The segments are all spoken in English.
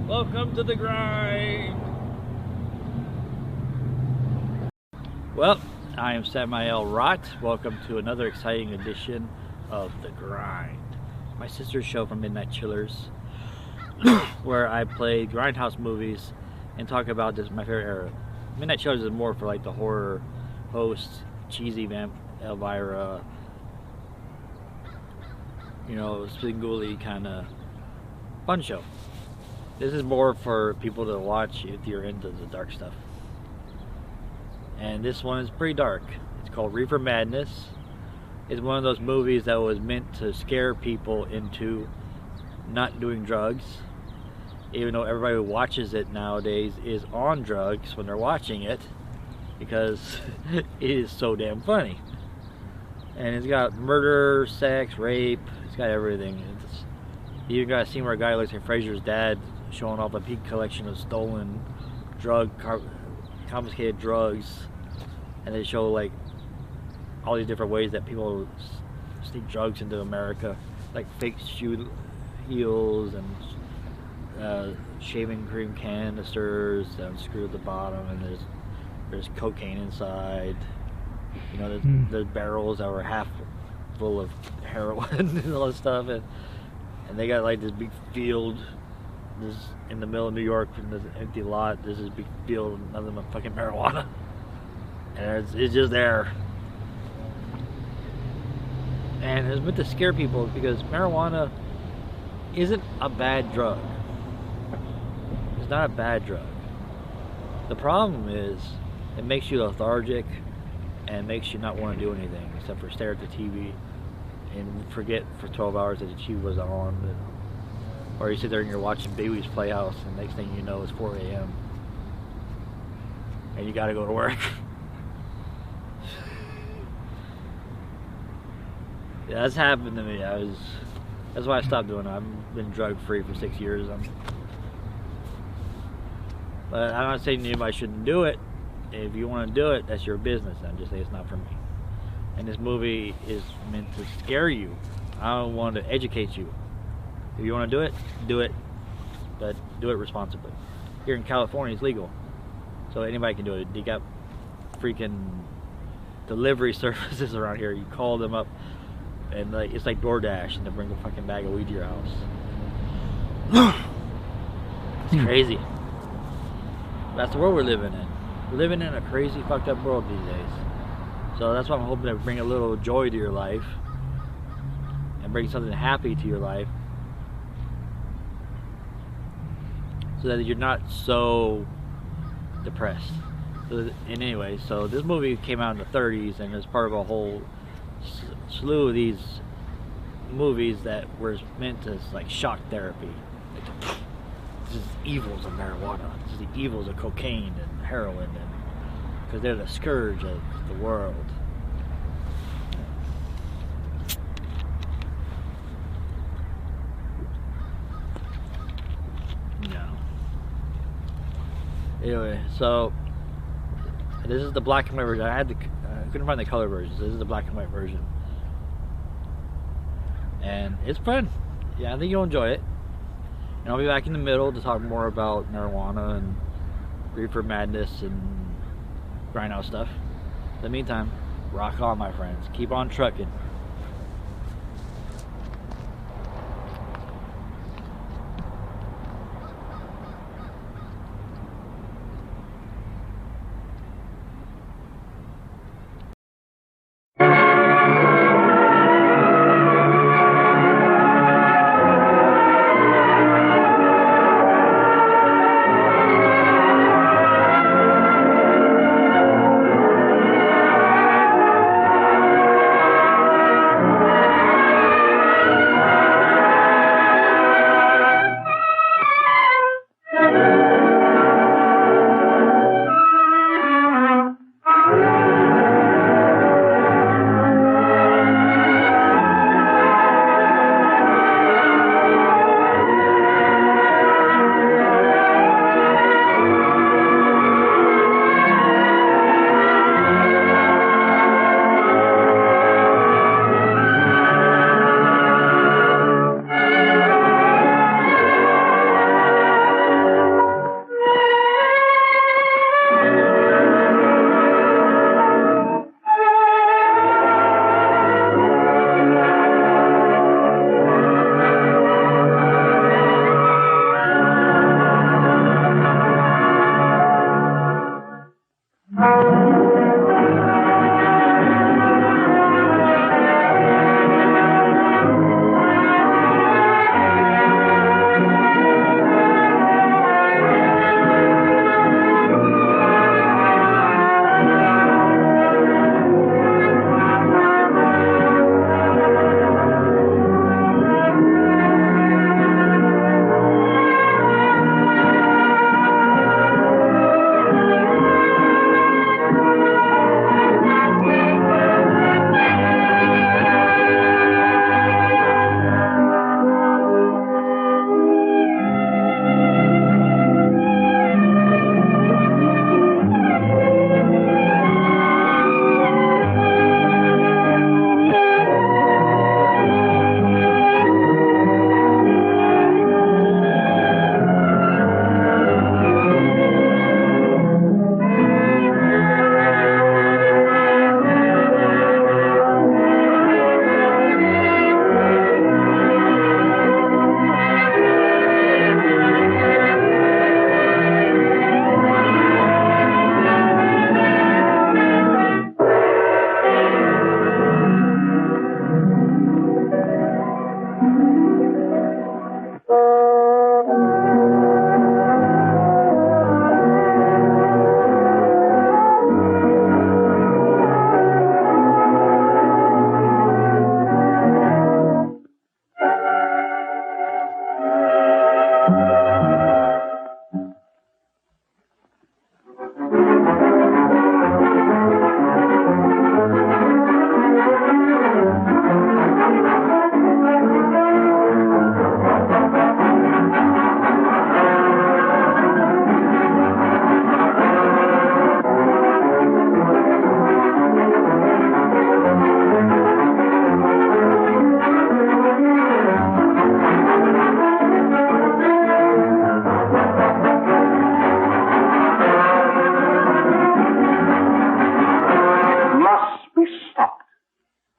Welcome to the grind. Well, I am Samael Rott. Welcome to another exciting edition of The Grind, my sister's show from Midnight Chillers, where I play grindhouse movies and talk about this my favorite era. Midnight Chillers is more for like the horror host, cheesy vamp Elvira, you know, Spingooly kind of fun show. This is more for people to watch if you're into the dark stuff. And this one is pretty dark. It's called Reefer Madness. It's one of those movies that was meant to scare people into not doing drugs, even though everybody who watches it nowadays is on drugs when they're watching it, because it is so damn funny. And it's got murder, sex, rape, it's got everything. You even got a scene where a guy looks like Fraser's dad showing off a big collection of stolen confiscated drugs, and they show like all these different ways that people sneak drugs into America, like fake shoe heels and shaving cream canisters unscrewed at the bottom, and there's cocaine inside. You know, there's barrels that were half full of heroin and all this stuff, and they got like this big field. This in the middle of New York, in this empty lot. There's this big field of nothing but fucking marijuana, and it's just there. And it's meant to scare people because marijuana isn't a bad drug. It's not a bad drug. The problem is it makes you lethargic and makes you not want to do anything except for stare at the TV and forget for 12 hours that the TV was on. Or you sit there and you're watching Pee-wee's Playhouse, and next thing you know it's 4 a.m. and you gotta go to work. Yeah, that's happened to me. That's why I stopped doing it. I've been drug free for 6 years. But I'm not saying anybody shouldn't do it. If you want to do it, that's your business. I'm just saying it's not for me. And this movie is meant to scare you. I don't want to educate you. If you want to do it, but do it responsibly. Here in California, it's legal, so anybody can do it. You got freaking delivery services around here. You call them up, and like it's like DoorDash, and they bring a fucking bag of weed to your house. It's crazy. That's the world we're living in. We're living in a crazy, fucked up world these days. So that's why I'm hoping to bring a little joy to your life and bring something happy to your life, so that you're not so depressed. And anyway, so this movie came out in the 30s, and it's part of a whole slew of these movies that were meant to like shock therapy. Like, this is the evils of marijuana. This is the evils of cocaine and heroin, because they're the scourge of the world. Anyway, so this is the black and white version. I couldn't find the color version. So this is the black and white version, and it's fun. Yeah, I think you'll enjoy it. And I'll be back in the middle to talk more about marijuana and reefer madness and grind out stuff. In the meantime, rock on, my friends. Keep on trucking.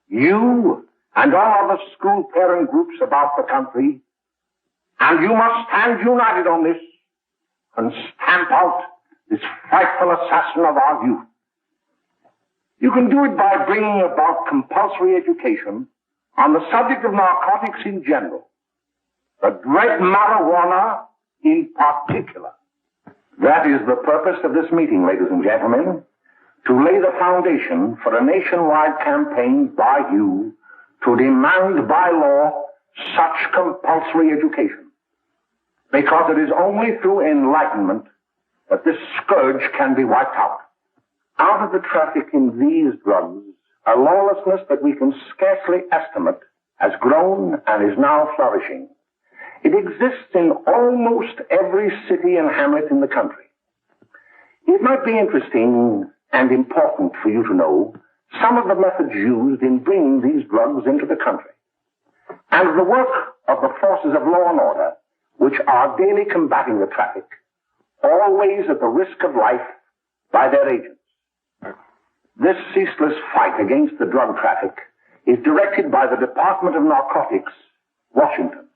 You and all other school parent groups about the country, and you must stand united on this and stamp out this frightful assassin of our youth. You can do it by bringing about compulsory education on the subject of narcotics in general, the dread marijuana in particular. That is the purpose of this meeting, ladies and gentlemen, to lay the foundation for a nationwide campaign by you to demand by law such compulsory education. Because it is only through enlightenment that this scourge can be wiped out. Out of the traffic in these drugs, a lawlessness that we can scarcely estimate has grown and is now flourishing. It exists in almost every city and hamlet in the country. It might be interesting and important for you to know some of the methods used in bringing these drugs into the country, and the work of the forces of law and order, which are daily combating the traffic, always at the risk of life by their agents. This ceaseless fight against the drug traffic is directed by the Department of Narcotics, Washington.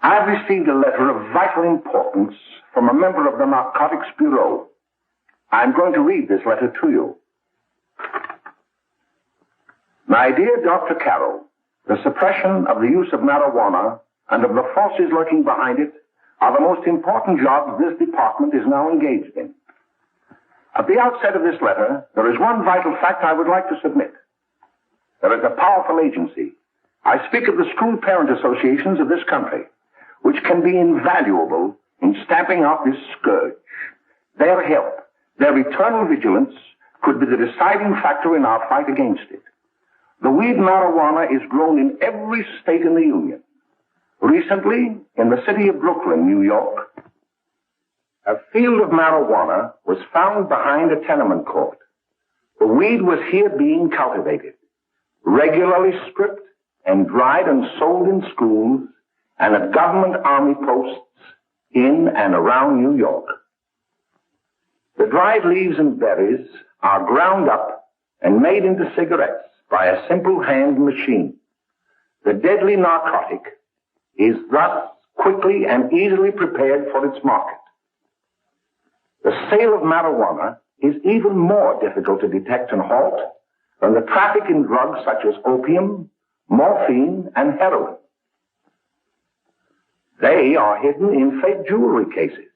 I've received a letter of vital importance from a member of the Narcotics Bureau. I'm going to read this letter to you. My dear Dr. Carroll, the suppression of the use of marijuana and of the forces lurking behind it are the most important jobs this department is now engaged in. At the outset of this letter, there is one vital fact I would like to submit. There is a powerful agency. I speak of the school parent associations of this country, which can be invaluable in stamping out this scourge. Their help, their eternal vigilance, could be the deciding factor in our fight against it. The weed marijuana is grown in every state in the Union. Recently, in the city of Brooklyn, New York, a field of marijuana was found behind a tenement court. The weed was here being cultivated, regularly stripped and dried and sold in schools and at government army posts in and around New York. The dried leaves and berries are ground up and made into cigarettes by a simple hand machine. The deadly narcotic is thus quickly and easily prepared for its market. The sale of marijuana is even more difficult to detect and halt than the traffic in drugs such as opium, morphine, and heroin. They are hidden in fake jewelry cases,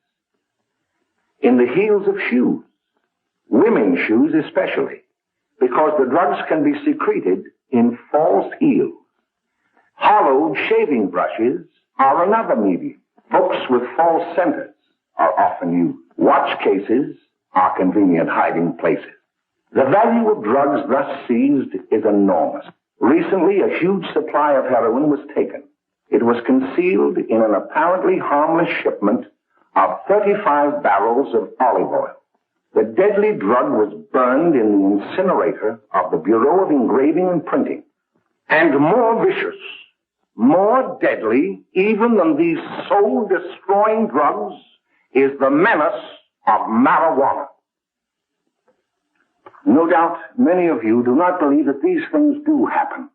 in the heels of shoes, women's shoes especially, because the drugs can be secreted in false heels. Hollowed shaving brushes are another medium. Books with false centers are often used. Watch cases are convenient hiding places. The value of drugs thus seized is enormous. Recently, a huge supply of heroin was taken. It was concealed in an apparently harmless shipment of 35 barrels of olive oil. The deadly drug was burned in the incinerator of the Bureau of Engraving and Printing. And more vicious, more deadly, even than these soul-destroying drugs, is the menace of marijuana. No doubt many of you do not believe that these things do happen,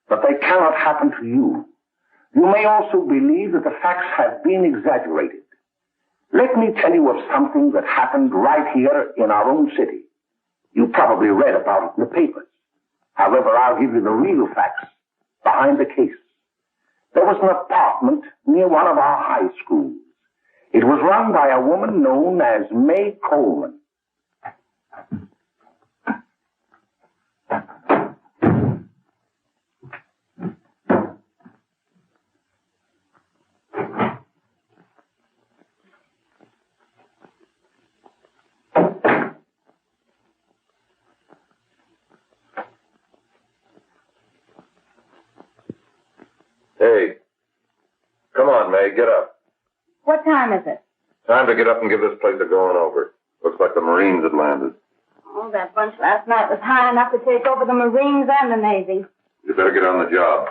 but they cannot happen to you. You may also believe that the facts have been exaggerated. Let me tell you of something that happened right here in our own city. You probably read about it in the papers. However, I'll give you the real facts behind the case. There was an apartment near one of our high schools. It was run by a woman known as May Coleman. Hey, come on, May, get up. What time is it? Time to get up and give this place a going over. Looks like the Marines had landed. Oh, that bunch last night was high enough to take over the Marines and the Navy. You better get on the job.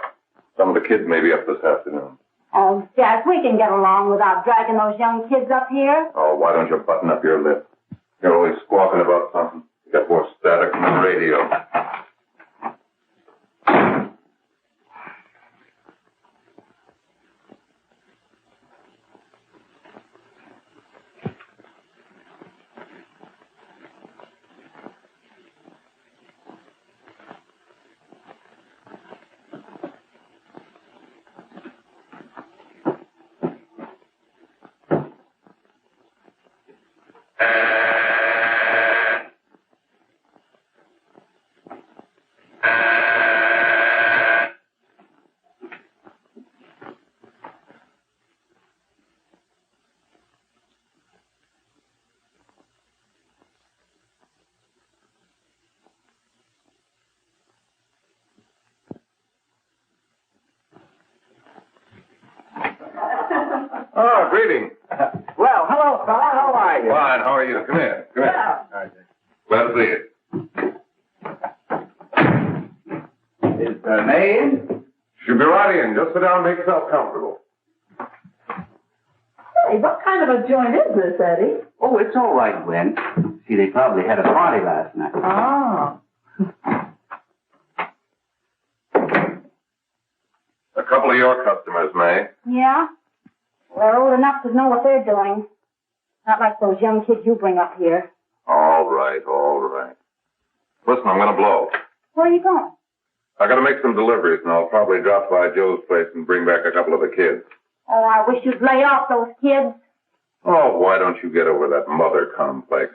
Some of the kids may be up this afternoon. Oh, Jack, we can get along without dragging those young kids up here. Oh, why don't you button up your lip? You're always squawking about something. You got more static than the radio. Oh, greeting. Well, hello, fella. How are you? Fine, how are you? Come here. Come here. Yeah. All right, glad to see you. Is May in? She'll be right in. Just sit down and make yourself comfortable. Hey, what kind of a joint is this, Eddie? Oh, it's all right, Gwen. See, they probably had a party last night. Oh. A couple of your customers, May. Yeah? They're old enough to know what they're doing. Not like those young kids you bring up here. All right, all right. Listen, I'm gonna blow. Where are you going? I gotta make some deliveries, and I'll probably drop by Joe's place and bring back a couple of the kids. Oh, I wish you'd lay off those kids. Oh, why don't you get over that mother complex?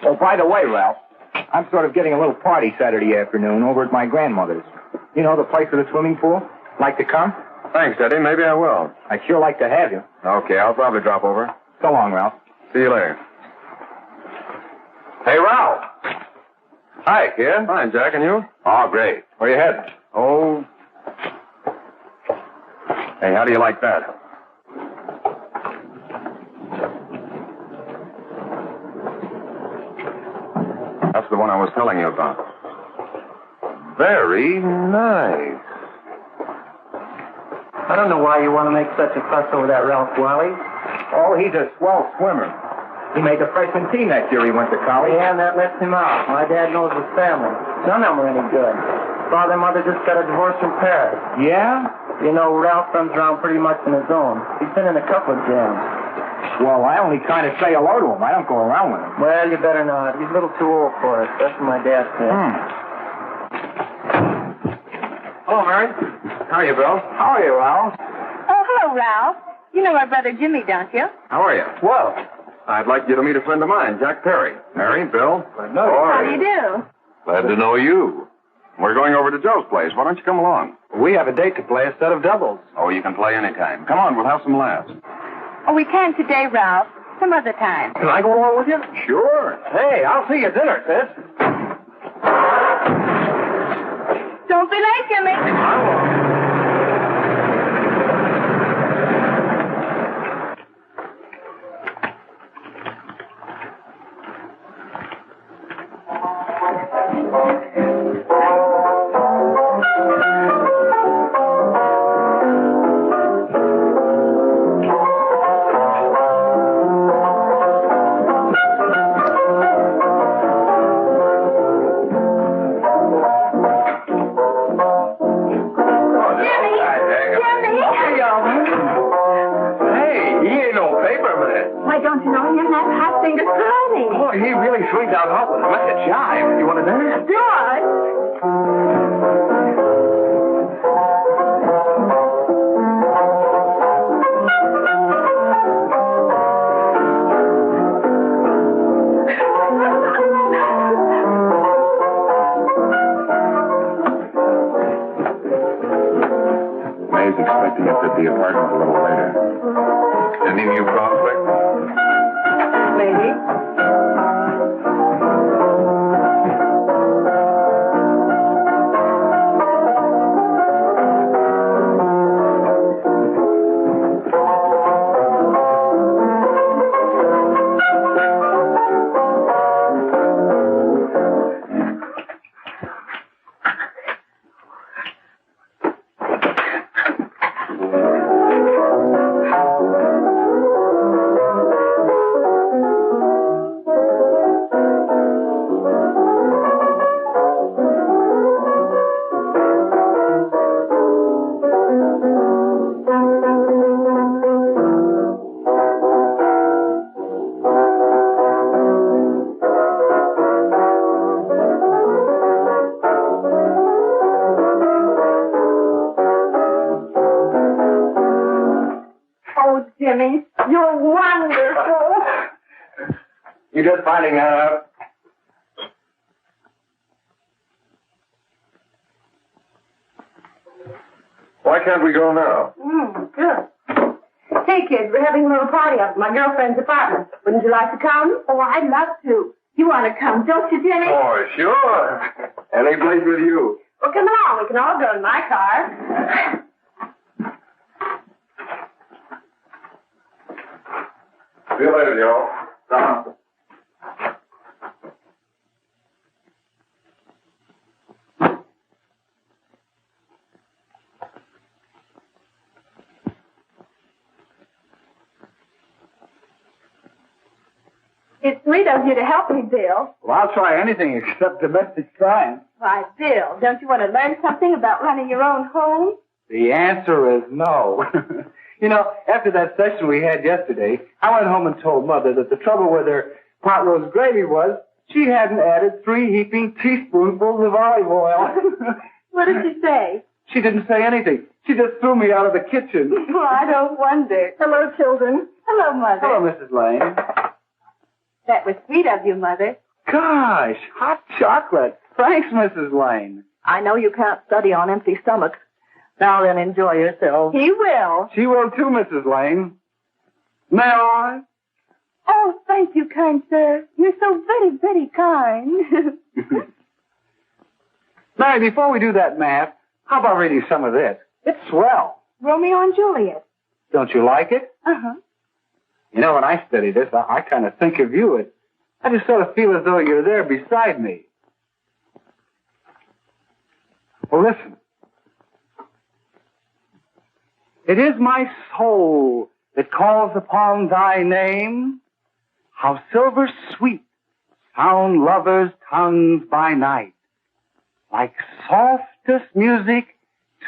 Oh, by the way, Ralph, I'm sort of getting a little party Saturday afternoon over at my grandmother's. You know, the place with the swimming pool? Like to come? Thanks, Eddie. Maybe I will. I'd sure like to have you. Okay, I'll probably drop over. So long, Ralph. See you later. Hey, Ralph. Hi, kid. Fine, Jack, and you? Oh, great. Where you heading? Oh. Hey, how do you like that? That's the one I was telling you about. Very nice. I don't know why you want to make such a fuss over that Ralph Wally. Oh, he's a swell swimmer. He made the freshman team that year he went to college. Yeah, and that lets him out. My dad knows his family. None of them are any good. Father and mother just got a divorce from Paris. Yeah? You know, Ralph runs around pretty much on his own. He's been in a couple of jams. Well, I only kind of say hello to him. I don't go around with him. Well, you better not. He's a little too old for it. That's what my dad said. Hello, Mary. How are you, Bill? How are you, Ralph? Oh, hello, Ralph. You know my brother Jimmy, don't you? How are you? Well, I'd like you to meet a friend of mine, Jack Perry. Mary, Bill. no. How do you do? Glad to know you. We're going over to Joe's place. Why don't you come along? We have a date to play a set of doubles. Oh, you can play anytime. Come on, we'll have some laughs. Oh, we can't today, Ralph. Some other time. Can I go along with you? Sure. Hey, I'll see you at dinner, sis. Don't be late, Jimmy. Why, don't you know him? That hot finger Connie. Oh, he really swings out hot with him. Like a jive. You want to dance? George! May's expecting us at the apartment a little later. Any new prospects? Maybe. You're wonderful. You just finding that out? Why can't we go now? Good. Hey, kids, we're having a little party up at my girlfriend's apartment. Wouldn't you like to come? Oh, I'd love to. You want to come, don't you, Jenny? Oh, sure. Any place with you. Well, come along. We can all go in my car. See you later, Joe. It's sweet of you to help me, Bill. Well, I'll try anything except domestic science. Why, Bill, don't you want to learn something about running your own home? The answer is no. You know, after that session we had yesterday, I went home and told Mother that the trouble with her pot roast gravy was she hadn't added 3 heaping teaspoonfuls of olive oil. What did she say? She didn't say anything. She just threw me out of the kitchen. Well, I don't wonder. Hello, children. Hello, Mother. Hello, Mrs. Lane. That was sweet of you, Mother. Gosh, hot chocolate. Thanks, Mrs. Lane. I know you can't study on empty stomachs. Now then, enjoy yourself. He will. She will too, Mrs. Lane. May I? Oh, thank you, kind sir. You're so very, very kind. Mary, before we do that math, how about reading some of this? It's swell. Romeo and Juliet. Don't you like it? Uh-huh. You know, when I study this, I kind of think of you. I just sort of feel as though you're there beside me. Well, listen. It is my soul that calls upon thy name. How silver sweet sound lovers' tongues by night, like softest music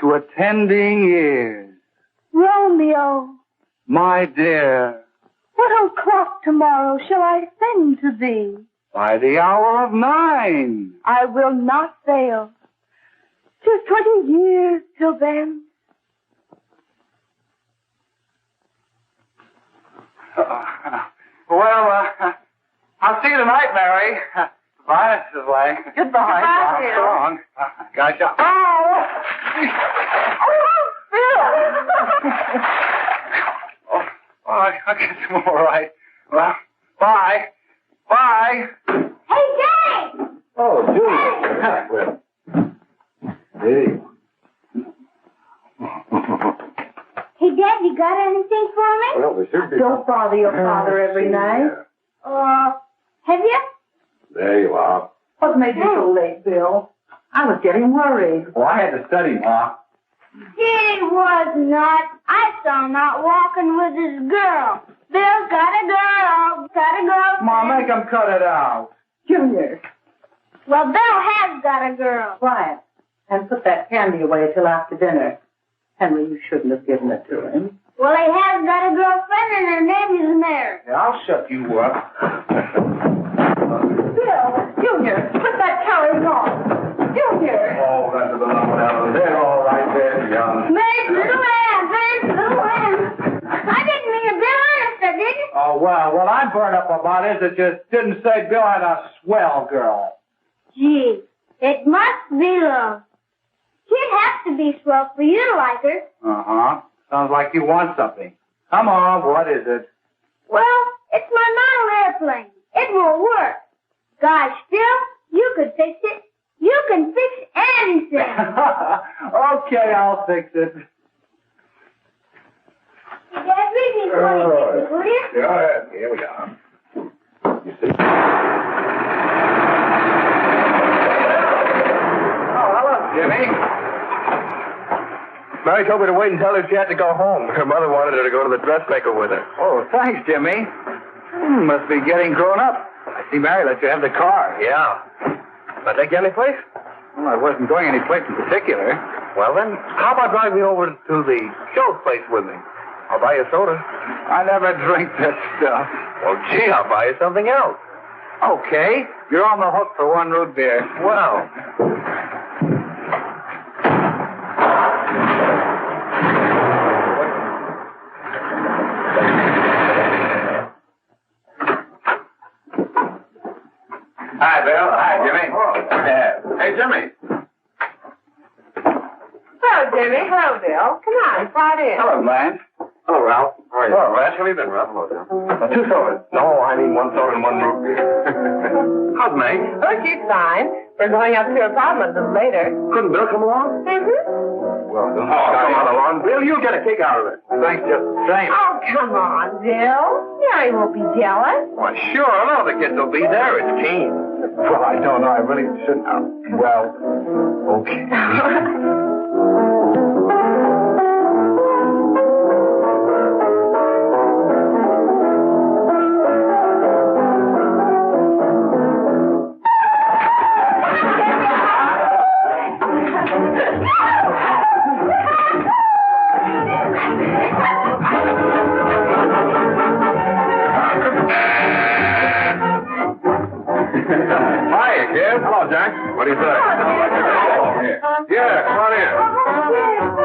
to attending ears. Romeo, My dear, what o'clock tomorrow shall I send to thee? by the hour of 9. I will not fail. 'Tis 20 years till then. I'll see you tonight, Mary. Bye, Mrs. Lang. Goodbye, Bill. So long. Gotcha. Oh! Oh, I'll get some all right. Well, bye. Bye. Hey, Jay! Oh, Julie. Hey. Hey, Dad, you got anything for me? Well, there should be. Don't bother your father every night. Have you? There you are. What made you so late, Bill? I was getting worried. Well, I had to study, Ma. He was not. I saw him out walking with his girl. Bill's got a girl. Got a girl. Ma, make him cut it out. Junior, Well, Bill has got a girl. quiet. And put that candy away till after dinner. Henry, you shouldn't have given it to him. Well, he has got a girlfriend, and her name is Mary. Yeah, I'll shut you up. Bill, Junior, put that carriage on. Junior. Oh, that's a little one. They're all right there, young. Mary's little Ann. Mary's little Ann. I didn't mean to Bill honest, I didn't. Oh, well, what I'm burned up about is it just didn't say Bill had a swell girl. Gee, it must be love. She'd have to be swell for you to like her. Uh-huh. Sounds like you want something. Come on, what is it? Well, it's my model airplane. It won't work. Gosh, Bill, you could fix it. You can fix anything. Okay, I'll fix it. Dad, read me 26, will you? Go ahead. Here we are. You see? Oh, hello, Jimmy. Mary told me to wait and tell her she had to go home. Her mother wanted her to go to the dressmaker with her. Oh, thanks, Jimmy. Must be getting grown up. I see Mary let you have the car. Yeah. Can I take you any place? Well, I wasn't going any place in particular. Well, then, how about driving me over to the show place with me? I'll buy you a soda. I never drink that stuff. Well, gee, I'll buy you something else. Okay, you're on the hook for 1 root beer. Well. Hi, Bill. Hi, Jimmy. Yeah. Hey, Jimmy. Hello, Jimmy. Hello, Bill. Come on, slide in. Hello, Blanche. Hello, Ralph. How are you? Hello, Blanche. How have you been, Ralph? Hello, Bill. 2 sodas. No, I need 1 soda and 1 root beer. How's May? Oh, she's fine. We're going up to her apartment a little later. Couldn't Bill come along? Well, don't come on along. Bill, you'll get a kick out of it. Thanks just the same. Oh, come on, Bill. Mary won't be jealous. Why, sure. All the kids will be there. It's Keen. Well, I don't know. I really shouldn't. Well, okay. Hiya, kid. Hello, Jack. What do you say? Yeah, come on in.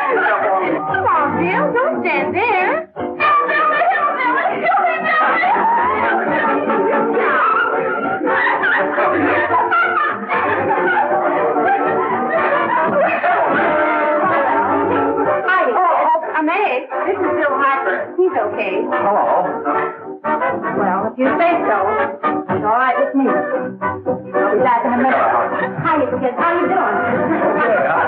Come on, Bill. Don't stand there. May, this is Bill Harper. He's okay. Hello. Well, if you say so, it's all right with me. I'll be back in a minute. Hi, kids. How you doing?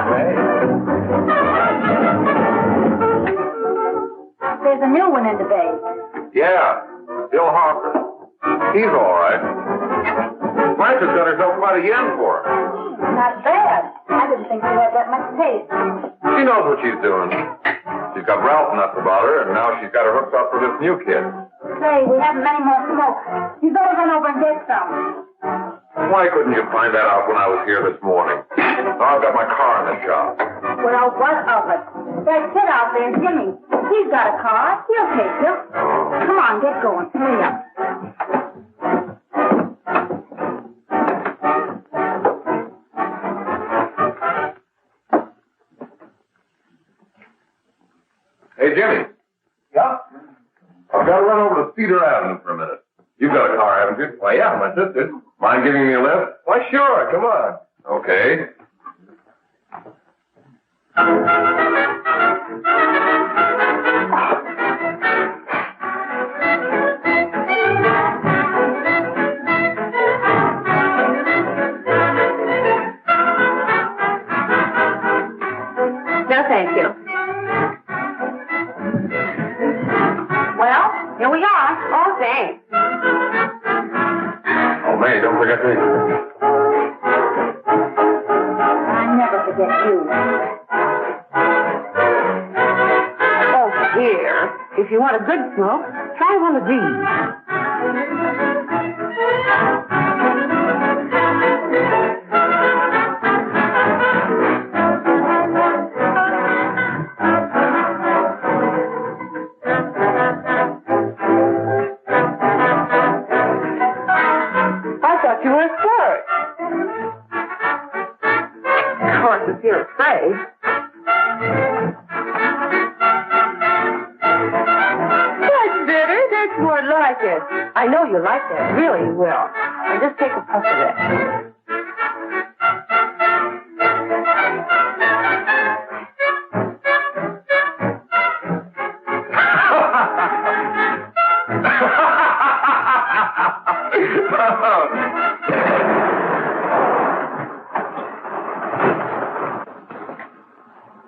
There's a new one in the bay. Yeah, Bill Harper. He's all right. Blanche's got herself quite a yen for her. Not bad. I didn't think she had that much taste. She knows what she's doing. She's got Ralph nuts about her, and now she's got her hooked up for this new kid. Say, we haven't any more smoke. You better run over and get some. Why couldn't you find that out when I was here this morning? Now I've got my car in the shop. Well, what of it? That kid out there, Jimmy, he's got a car. He'll take you. Come on, get going. Hurry up. Hey, Jimmy. Yeah? I've got to run over to Cedar Avenue for a minute. You've got a car, haven't you? Why, yeah, my sister. Mind giving me a lift? Why, sure. Come on. Okay. No, thank you. Well, here we are. Oh, thanks. Oh, May, don't forget me. I never forget you. Oh, here. If you want a good smoke, try one of these. I thought you were a flirt. Of course, if you're afraid. That's better. That's more like it. I know you like that. Really, you will. Now just take a puff of that.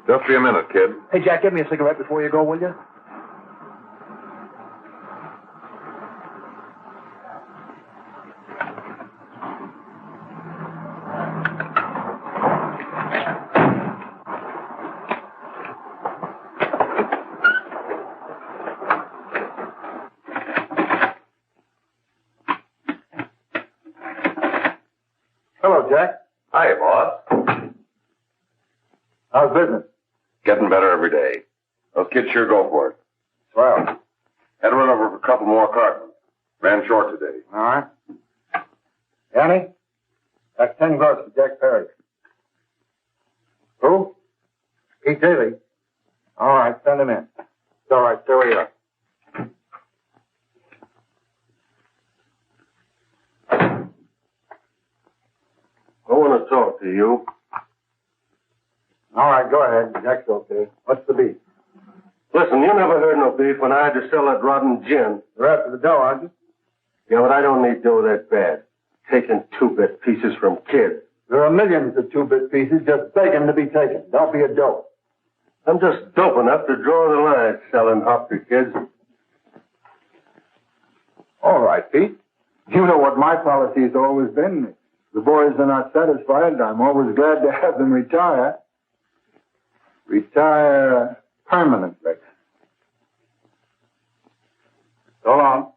Just be a minute, kid. Hey, Jack, give me a cigarette before you go, will you? Hello, Jack. Hi, boss. How's business? Getting better every day. Those kids sure go for it. Well, Had to run over for a couple more cartons. Ran short today. all right. Annie, that's 10 gross for Jack Perry. Who? Pete Daly. All right, send him in. all right. There we are. I want to talk to you. All right, go ahead. Jack's okay. What's the beef? Listen, you never heard no beef when I had to sell that rotten gin. You're after the dough, aren't you? Yeah, but I don't need dough that bad. Taking two-bit pieces from kids. There are millions of two-bit pieces just begging to be taken. Don't be a dope. I'm just dope enough to draw the line at selling hop to kids. All right, Pete. You know what my policy has always been. If the boys are not satisfied, I'm always glad to have them retire. Retire permanently. So long.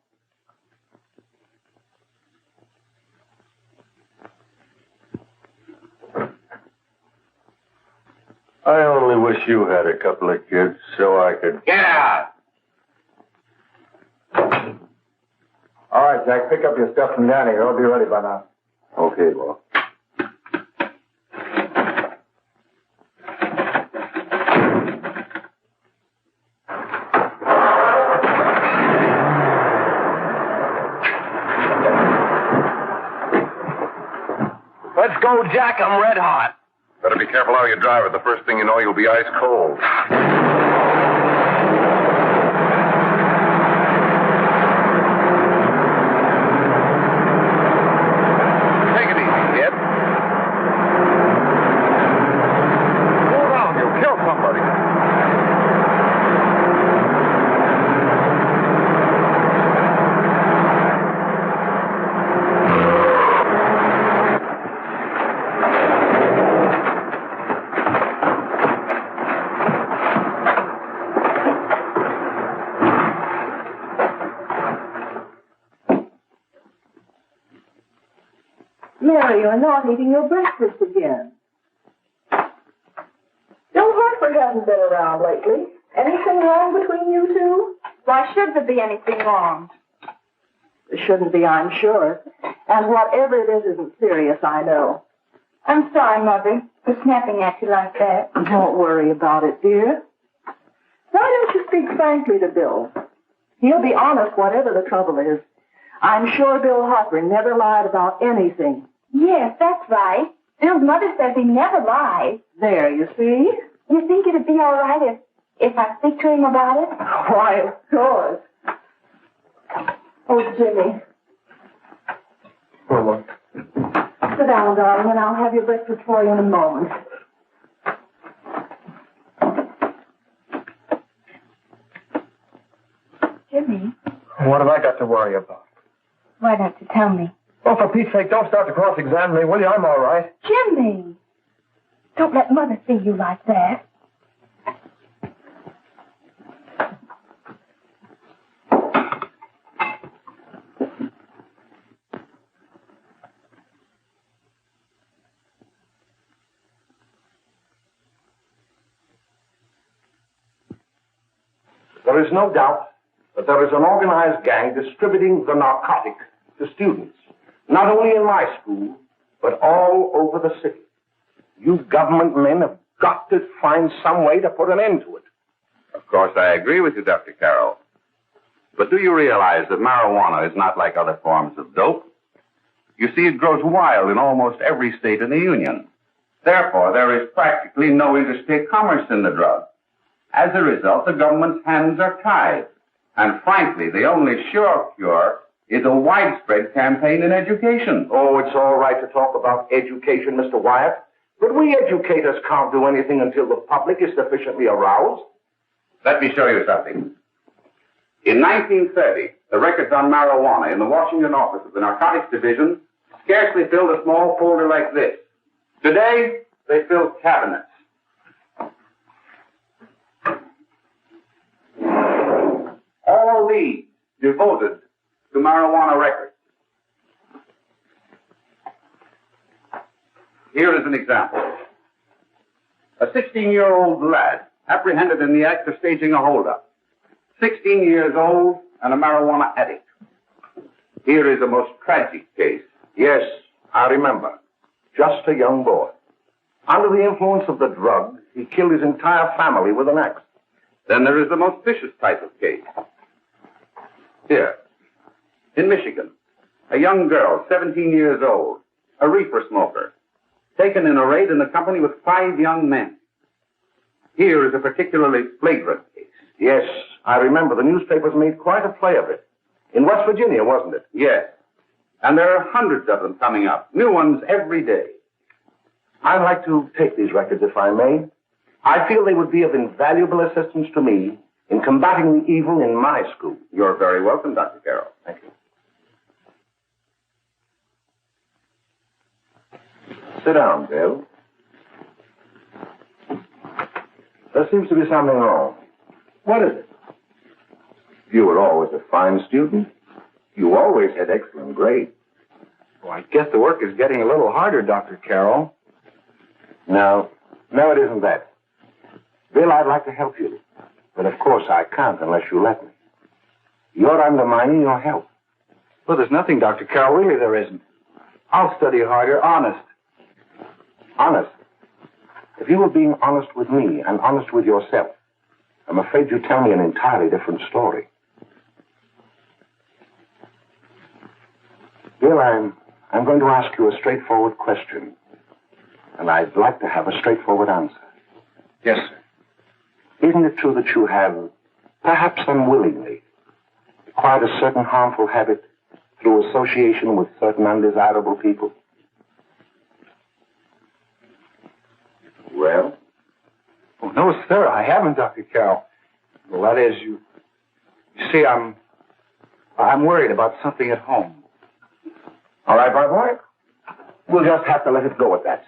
I only wish you had a couple of kids so I could... Get out! All right, Jack, pick up your stuff from down here. I'll be ready by now. Okay, well. Let's go, Jack. I'm red hot. Better be careful how you drive it. The first thing you know, you'll be ice cold. Take it easy, kid. Slow down. You'll kill somebody. Mary, you're not eating your breakfast again. Bill Hartford hasn't been around lately. Anything wrong between you two? Why should there be anything wrong? There shouldn't be, I'm sure. And whatever it is isn't serious, I know. I'm sorry, Mother, for snapping at you like that. Don't worry about it, dear. Why don't you speak frankly to Bill? He'll be honest whatever the trouble is. I'm sure Bill Hartford never lied about anything. Yes, that's right. Bill's mother says he never lies. There, you see? You think it'd be all right if I speak to him about it? Why, of course. Oh, Jimmy. Sit down, darling, and I'll have your breakfast for you in a moment. Jimmy, What have I got to worry about? why don't you tell me? Oh, for Pete's sake, don't start to cross-examine me, will you? I'm all right. Jimmy! Don't let Mother see you like that. There is no doubt that there is an organized gang distributing the narcotic to students, not only in my school, but all over the city. You government men have got to find some way to put an end to it. Of course, I agree with you, Dr. Carroll. But do you realize that marijuana is not like other forms of dope? You see, it grows wild in almost every state in the Union. Therefore, there is practically no interstate commerce in the drug. As a result, the government's hands are tied. And frankly, the only sure cure is a widespread campaign in education. Oh, it's all right to talk about education, Mr. Wyatt, but we educators can't do anything until the public is sufficiently aroused. Let me show you something. In 1930, the records on marijuana in the Washington office of the Narcotics Division scarcely filled a small folder like this. Today, they fill cabinets. All these devoted to marijuana records. Here is an example. A 16-year-old lad apprehended in the act of staging a holdup. 16 years old and a marijuana addict. Here is a most tragic case. Yes, I remember. Just a young boy. Under the influence of the drug, he killed his entire family with an axe. Then there is the most vicious type of case. Here, in Michigan, a young girl, 17 years old, a reefer smoker, taken in a raid in the company with 5 young men. Here is a particularly flagrant case. Yes, I remember. The newspapers made quite a play of it. In West Virginia, wasn't it? Yes. And there are hundreds of them coming up. New ones every day. I'd like to take these records, if I may. I feel they would be of invaluable assistance to me in combating the evil in my school. You're very welcome, Dr. Carroll. Thank you. Sit down, Bill. There seems to be something wrong. What is it? You were always a fine student. You always had excellent grades. Well, I guess the work is getting a little harder, Dr. Carroll. No, it isn't that. Bill, I'd like to help you. But of course I can't unless you let me. You're undermining your health. Well, there's nothing, Dr. Carroll. Really, there isn't. I'll study harder, honest. Honest? If you were being honest with me and honest with yourself, I'm afraid you'd tell me an entirely different story. Bill, I'm going to ask you a straightforward question. And I'd like to have a straightforward answer. Yes, sir. Isn't it true that you have, perhaps unwillingly, acquired a certain harmful habit through association with certain undesirable people? Well? Oh, no, sir, I haven't, Dr. Carroll. Well, that is, you see, I'm worried about something at home. All right, my boy. We'll just have to let it go at that.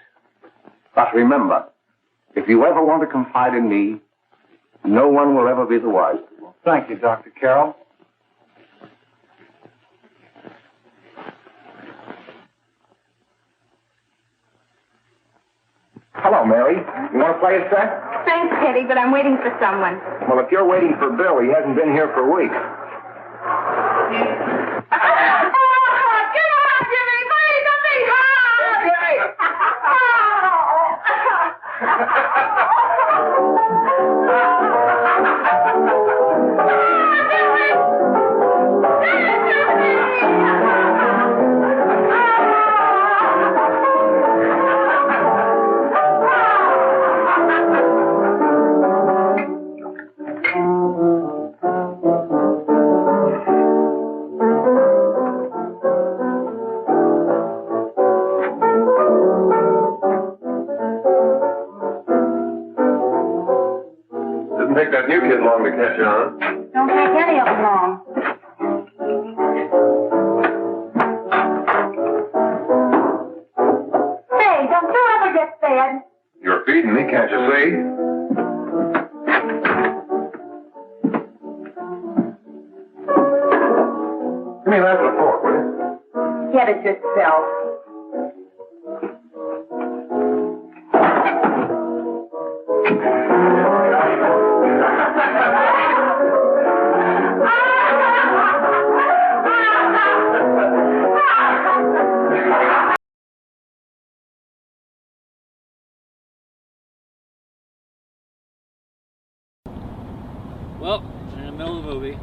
But remember, if you ever want to confide in me, no one will ever be the wiser. Well, thank you, Dr. Carroll. Hello, Mary. You want to play a set? Thanks, Teddy, but I'm waiting for someone. Well, if you're waiting for Bill, he hasn't been here for weeks. Get off, Jimmy! Please, let me Take that new kid long to catch on. Don't take any of them long. Hey, don't you ever get fed? You're feeding me, can't you see? Give me that with a fork, will you? Get it yourself. Well, in the middle of the movie,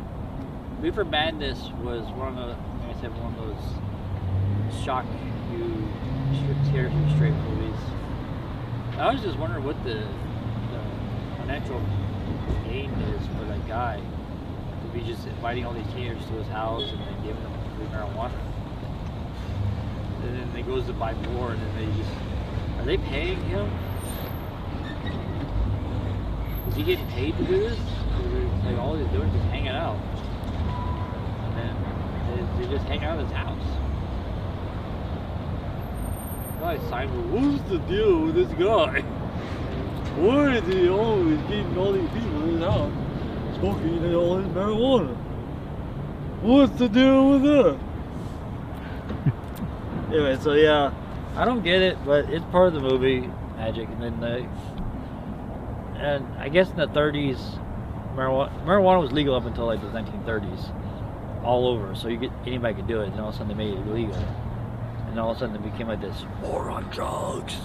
Reefer Madness was one of the, like I said, one of those shock you, scare you straight movies. I was just wondering what the financial gain is for that guy to be just inviting all these teenagers to his house and then giving them free marijuana. And then he goes to buy more, and then they just, are they paying him? Is he getting paid to do this? Like all he's doing is just hanging out. And then they just hang out at his house. Guy Simon, what's the deal with this guy? Why is he always getting all these people in his house smoking all his marijuana? What's the deal with that? Anyway, so yeah, I don't get it, but it's part of the movie magic. And then and I guess in the 30s, marijuana was legal up until like the 1930s, all over. So anybody could do it, and all of a sudden they made it illegal, and all of a sudden it became like this war on drugs,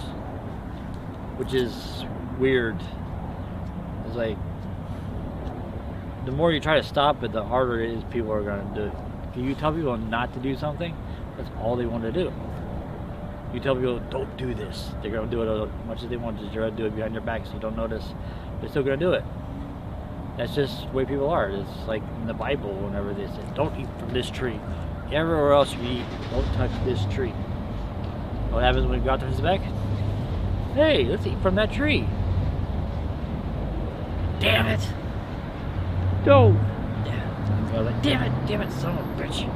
which is weird. It's like the more you try to stop it, the harder it is people are going to do it. If you tell people not to do something, that's all they want to do. You tell people, don't do this, they're going to do it as much as they want to. They're going to do it behind your back so you don't notice. They're still going to do it. That's just the way people are. It's like in the Bible, whenever they say, don't eat from this tree. Everywhere else you eat, don't touch this tree. What happens when God turns his back? Hey, let's eat from that tree. Damn it. Don't. I was like, damn it, son of a bitch.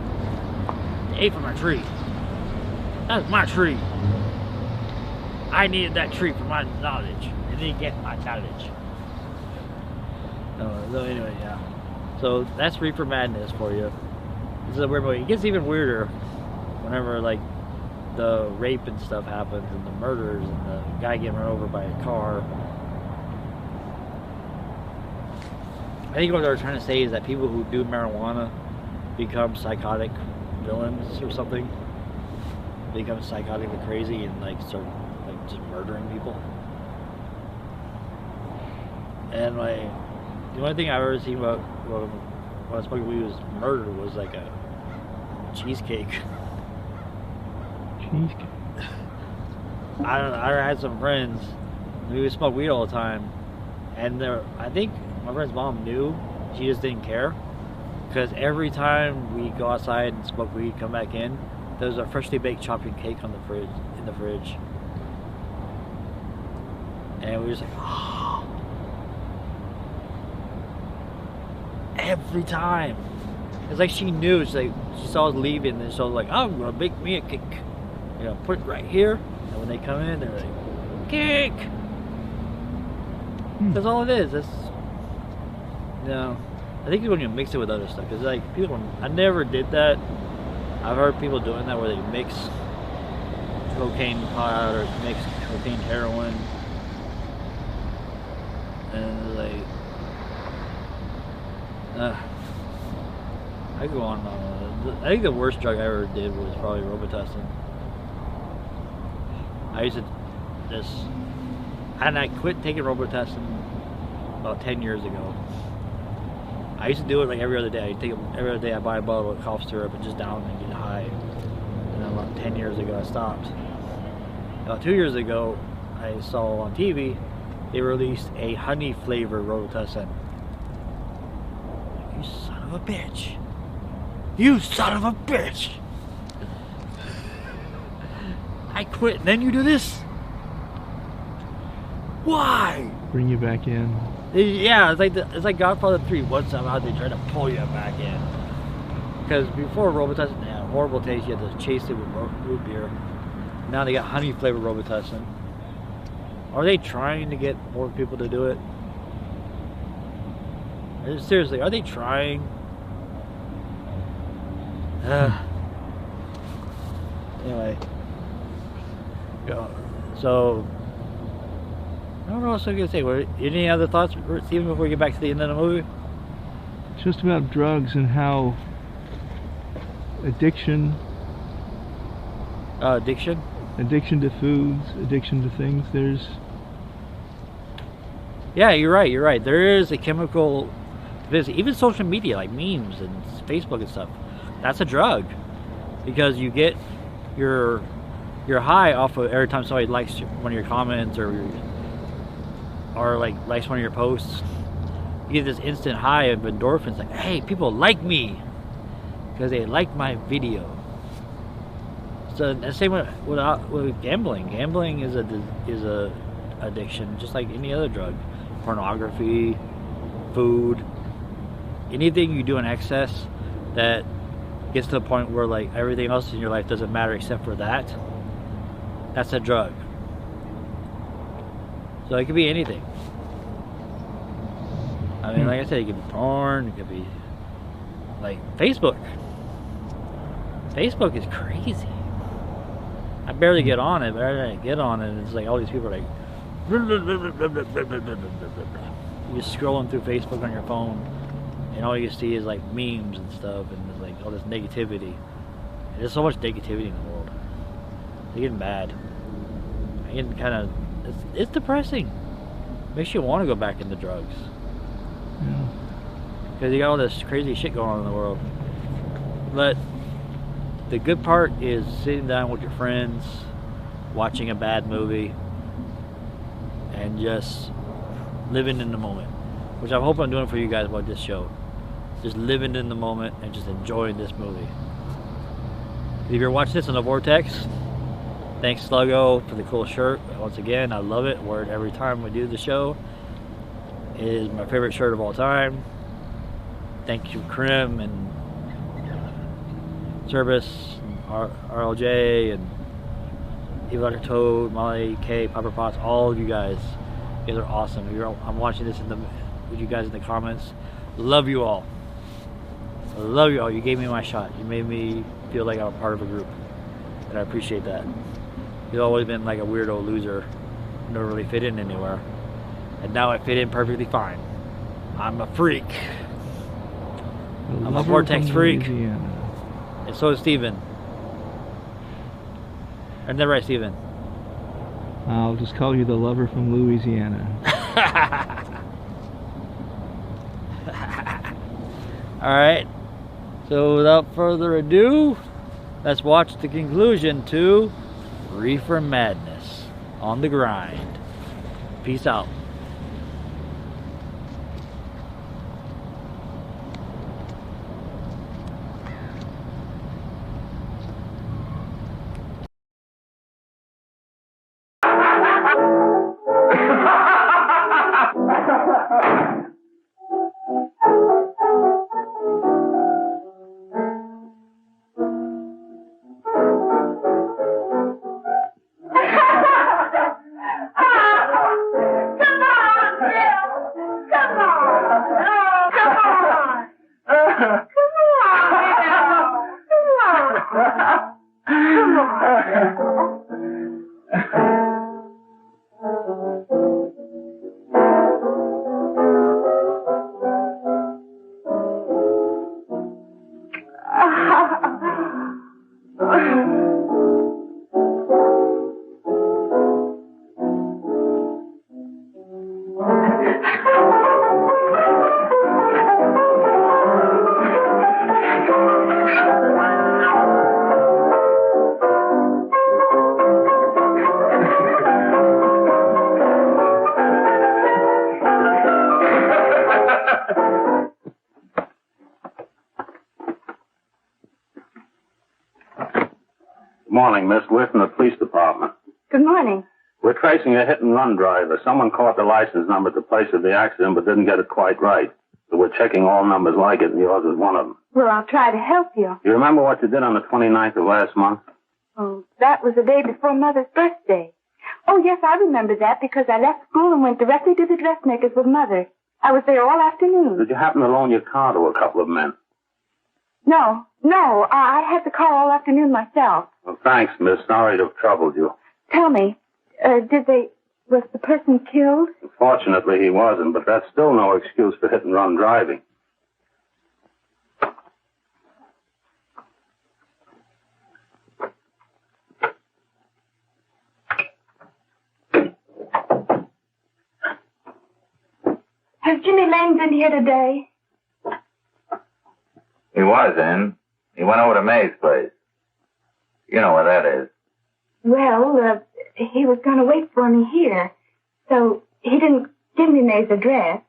They ate from our tree. That's my tree. I needed that tree for my knowledge. And didn't get my knowledge. So anyway, yeah. So that's Reefer Madness for you. This is a weird movie. It gets even weirder whenever like the rape and stuff happens and the murders and the guy getting run over by a car. I think what they're trying to say is that people who do marijuana become psychotic villains or something. They become psychotically crazy and like start like just murdering people. And like the only thing I've ever seen about when I was smoking weed was murder was like a cheesecake. Cheesecake. I had some friends. We would smoke weed all the time, and I think my friend's mom knew. She just didn't care, because every time we go outside and smoke weed, come back in, there's a freshly baked chocolate cake on the fridge in the fridge, and we were just like, oh. Every time. It's like she knew. She's like, she saw us leaving, and she was like, I'm gonna bake me a cake. You know, put it right here. And when they come in, they're like, cake. That's all it is. That's, you know, I think it's when you mix it with other stuff. Cause like people, I never did that. I've heard people doing that where they mix cocaine pot or mix cocaine heroin, and like. I go on. I think the worst drug I ever did was probably Robitussin. I used to just, and I quit taking Robitussin about 10 years ago. I used to do it like every other day. I take it every other day. I buy a bottle of cough syrup and just down and get high. And then about 10 years ago, I stopped. About 2 years ago, I saw on TV they released a honey flavored Robitussin. You son of a bitch. You son of a bitch. I quit and then you do this? Why? Bring you back in. Yeah, it's like Godfather 3. Once somehow they try to pull you back in. Because before Robitussin had a horrible taste, you had to chase it with root beer. Now they got honey flavored Robitussin. Are they trying to get more people to do it? Seriously, are they trying? Anyway. So, I don't know what else I'm going to say. Any other thoughts, Stephen, before we get back to the end of the movie? Just about drugs and how addiction to foods, addiction to things, Yeah, you're right. There is a chemical, even social media, like memes and Facebook and stuff, that's a drug. Because you get your high off of every time somebody likes one of your comments or like likes one of your posts. You get this instant high of endorphins, like, hey, people like me because they like my video. So the same with gambling. Gambling is a addiction, just like any other drug. Pornography, food, anything you do in excess that gets to the point where like everything else in your life doesn't matter except for that. That's a drug. So it could be anything. I mean, like I said, it could be porn, it could be like Facebook. Facebook is crazy. I barely get on it, but I get on it, and it's like all these people are like, you're just scrolling through Facebook on your phone, and all you see is like memes and stuff, and there's like all this negativity. And there's so much negativity in the world. It's getting bad. It's getting kind of, it's depressing. Makes you want to go back into drugs. Yeah. because you got all this crazy shit going on in the world. But the good part is sitting down with your friends, watching a bad movie, and just living in the moment, which I hope I'm doing for you guys about this show. Just living in the moment and just enjoying this movie. If you're watching this on the Vortex, thanks Sluggo for the cool shirt. Once again, I love it. Wear it every time we do the show. It is my favorite shirt of all time. Thank you, Krim and Service, and RLJ, and Evil Dr. Toad, Molly K, Pepper Potts, all of you guys. You guys are awesome. I'm watching this with you guys in the comments. Love you all. I love you all. You gave me my shot. You made me feel like I'm a part of a group. And I appreciate that. You've always been like a weirdo loser. Never really fit in anywhere. And now I fit in perfectly fine. I'm a freak. I'm a Vortex freak. Louisiana. And so is Steven. Isn't that right, Steven? I'll just call you the lover from Louisiana. Alright. So without further ado, let's watch the conclusion to Reefer Madness on the Grind. Peace out. Morning, Miss. We're from the police department. Good morning. We're tracing a hit-and-run driver. Someone caught the license number at the place of the accident but didn't get it quite right. So we're checking all numbers like it, and yours is one of them. Well, I'll try to help you. You remember what you did on the 29th of last month? Oh, that was the day before Mother's birthday. Oh, yes, I remember that because I left school and went directly to the dressmaker's with Mother. I was there all afternoon. Did you happen to loan your car to a couple of men? No, I had the car all afternoon myself. Well, thanks, miss. Sorry to have troubled you. Tell me, was the person killed? Fortunately, he wasn't, but that's still no excuse for hit-and-run driving. Has Jimmy Lane been here today? He was in. He went over to May's place. You know where that is. Well, he was going to wait for me here, so he didn't give me May's address.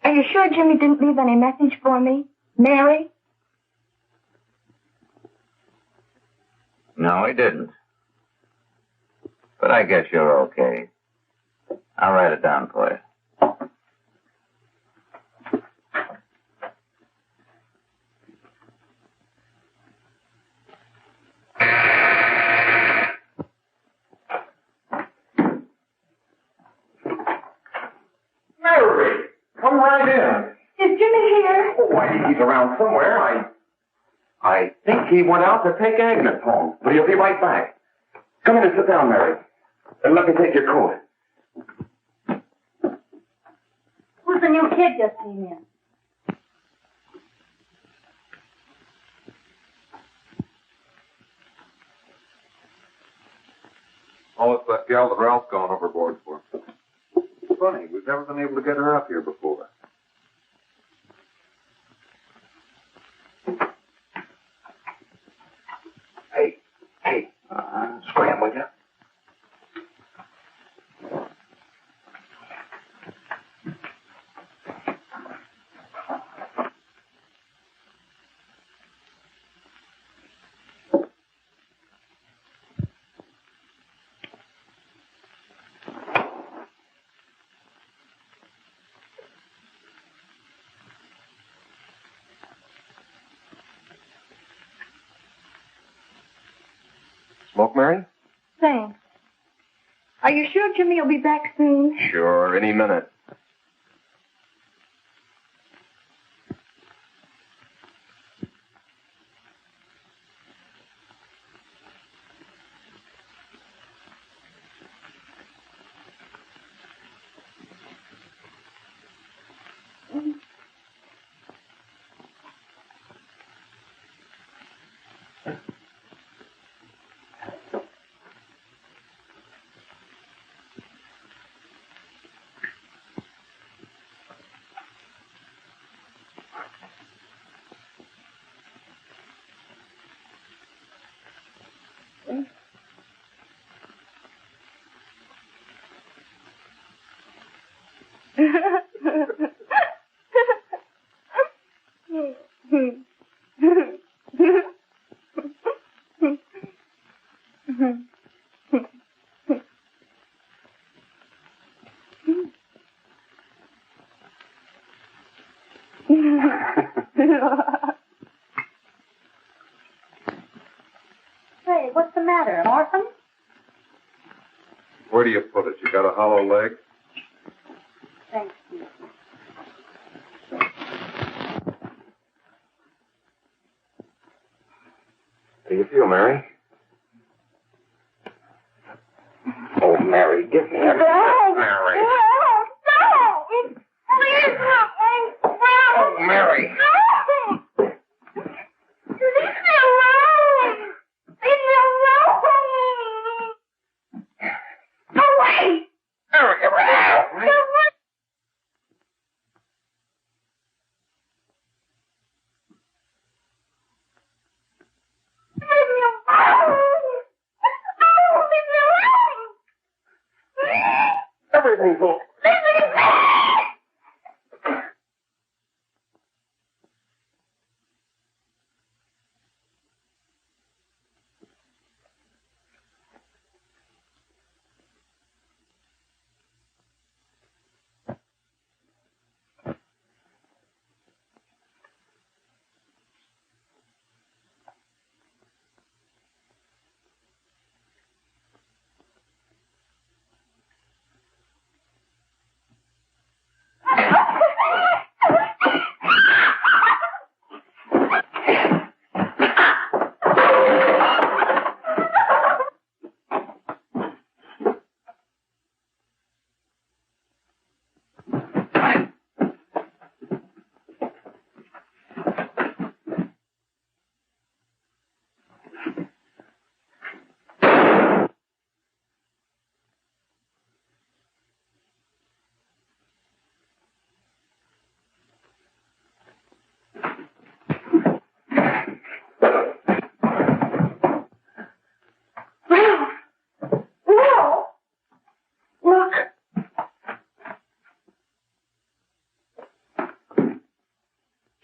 Are you sure Jimmy didn't leave any message for me? Mary? No, he didn't. But I guess you're okay. I'll write it down for you. Mary, come right in. Is Jimmy here? Oh, I think he's around somewhere. I think he went out to take Agnes home, but he'll be right back. Come in and sit down, Mary. And let me take your coat. Who's the new kid just came in? Oh, it's that gal that Ralph's gone overboard for. Funny, we've never been able to get her up here before. Smoke, Mary? Thanks. Are you sure Jimmy will be back soon? Sure, any minute. Hey, what's the matter? An orphan? Where do you put it? You got a hollow leg? Thanks, Steve. How do you feel, Mary? Oh, Mary, give me a... Mary. Oh, Mary. Everything's all...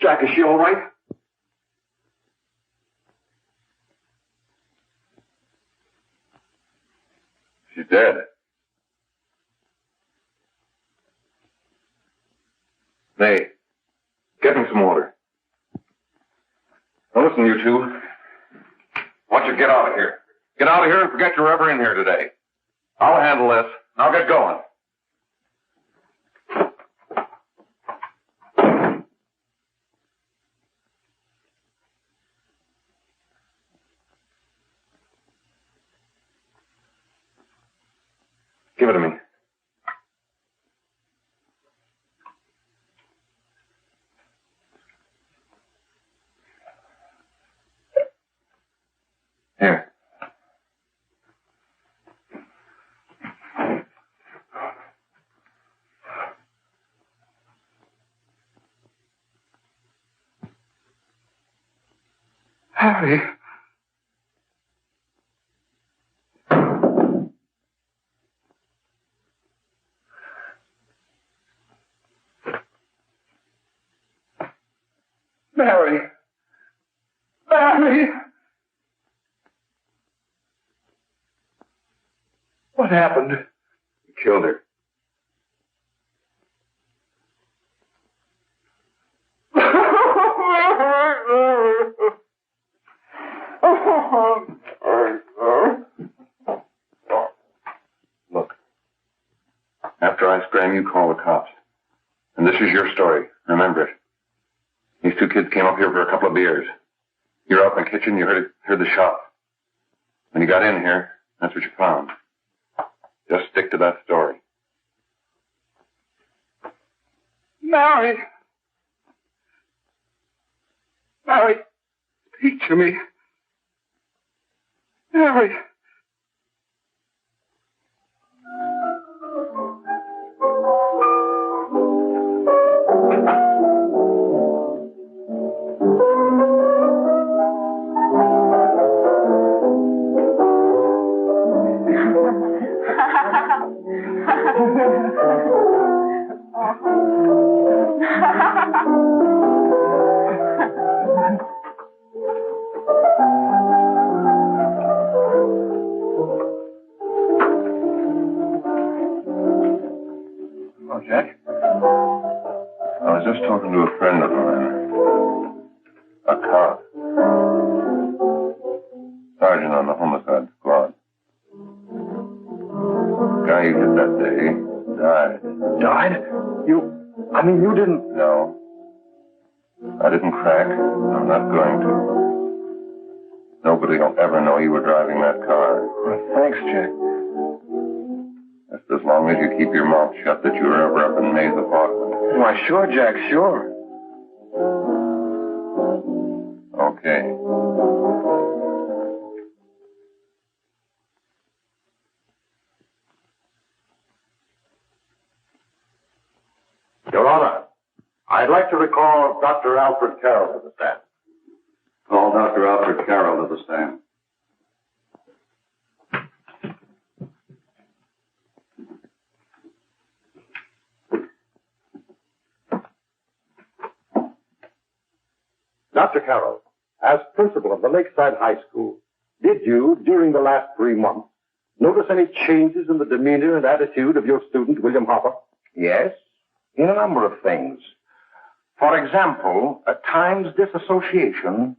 Jack, is she all right? She's dead. May, get me some water. Now listen, you two. I want you to get out of here. Get out of here and forget you're ever in here today. I'll handle this. Now get going. Give it to me. Here. Harry. Mary. Mary. What happened? You killed her. time you call the cops. And this is your story. Remember it. These two kids came up here for a couple of beers. You're out in the kitchen, you heard the shot. When you got in here, that's what you found. Just stick to that story. Mary! Mary, speak to me. Mary! Oh, Jack? I was just talking to a friend of mine. A cop. Sergeant on the homicide squad. The guy you hit that day died. Died? You didn't... No. I didn't crack. I'm not going to. Nobody will ever know you were driving that car. Thanks, Jack. Just as long as you keep your mouth shut that you were ever up in May's apartment. Why, sure, Jack, sure. Okay. Your Honor, I'd like to recall Dr. Alfred Carroll to the stand. Call Dr. Alfred Carroll to the stand. Dr. Carroll, as principal of the Lakeside High School, did you, during the last 3 months, notice any changes in the demeanor and attitude of your student, William Hopper? Yes, in a number of things. For example, at times disassociation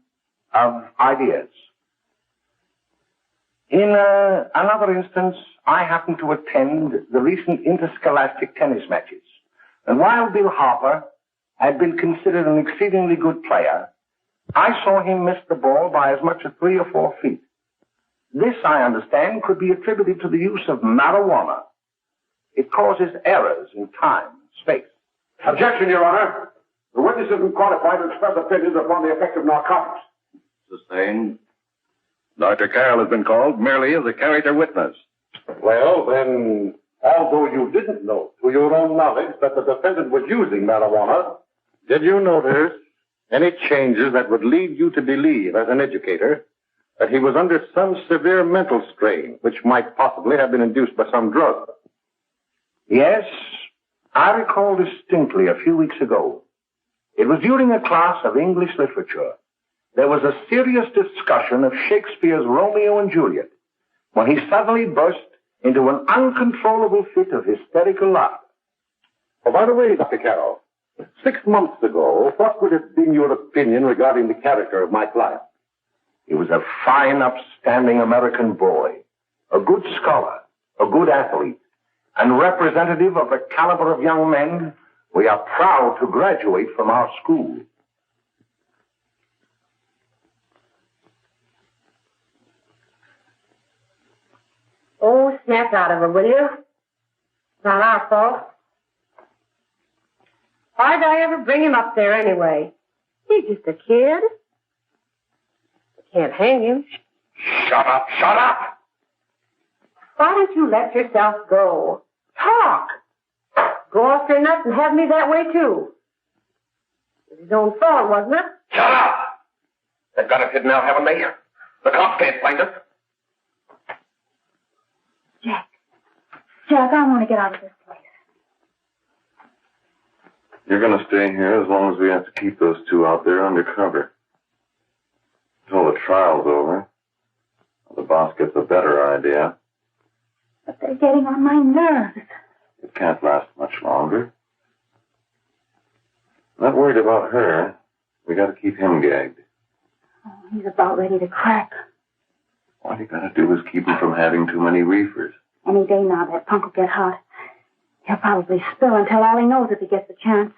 of ideas. In another instance, I happened to attend the recent interscholastic tennis matches. And while Bill Harper had been considered an exceedingly good player, I saw him miss the ball by as much as 3 or 4 feet. This, I understand, could be attributed to the use of marijuana. It causes errors in time and space. Objection, Your Honor. The witness isn't qualified to express opinions upon the effect of narcotics. Sustained. Dr. Carroll has been called merely as a character witness. Well, then, although you didn't know to your own knowledge that the defendant was using marijuana, did you notice any changes that would lead you to believe, as an educator, that he was under some severe mental strain, which might possibly have been induced by some drug? Yes, I recall distinctly a few weeks ago. It was during a class of English literature. There was a serious discussion of Shakespeare's Romeo and Juliet when he suddenly burst into an uncontrollable fit of hysterical laughter. Oh, by the way, Dr. Carroll, 6 months ago, what would have been your opinion regarding the character of my client? He was a fine, upstanding American boy, a good scholar, a good athlete, and representative of the caliber of young men we are proud to graduate from our school. Oh, snap out of it, will you? It's not our fault. Why'd I ever bring him up there anyway? He's just a kid. I can't hang him. Shut up, shut up! Why don't you let yourself go? Talk! Go off your nuts and have me that way, too. It was his own fault, wasn't it? Shut up! They've got us hidden now, haven't they? The cops can't find us. Jack, I want to get out of this place. You're going to stay here as long as we have to keep those two out there undercover. Until the trial's over. The boss gets a better idea. But they're getting on my nerves. It can't last much longer. Not worried about her. We got to keep him gagged. Oh, he's about ready to crack. All you got to do is keep him from having too many reefers. Any day now, that punk will get hot. He'll probably spill and tell all he knows if he gets the chance.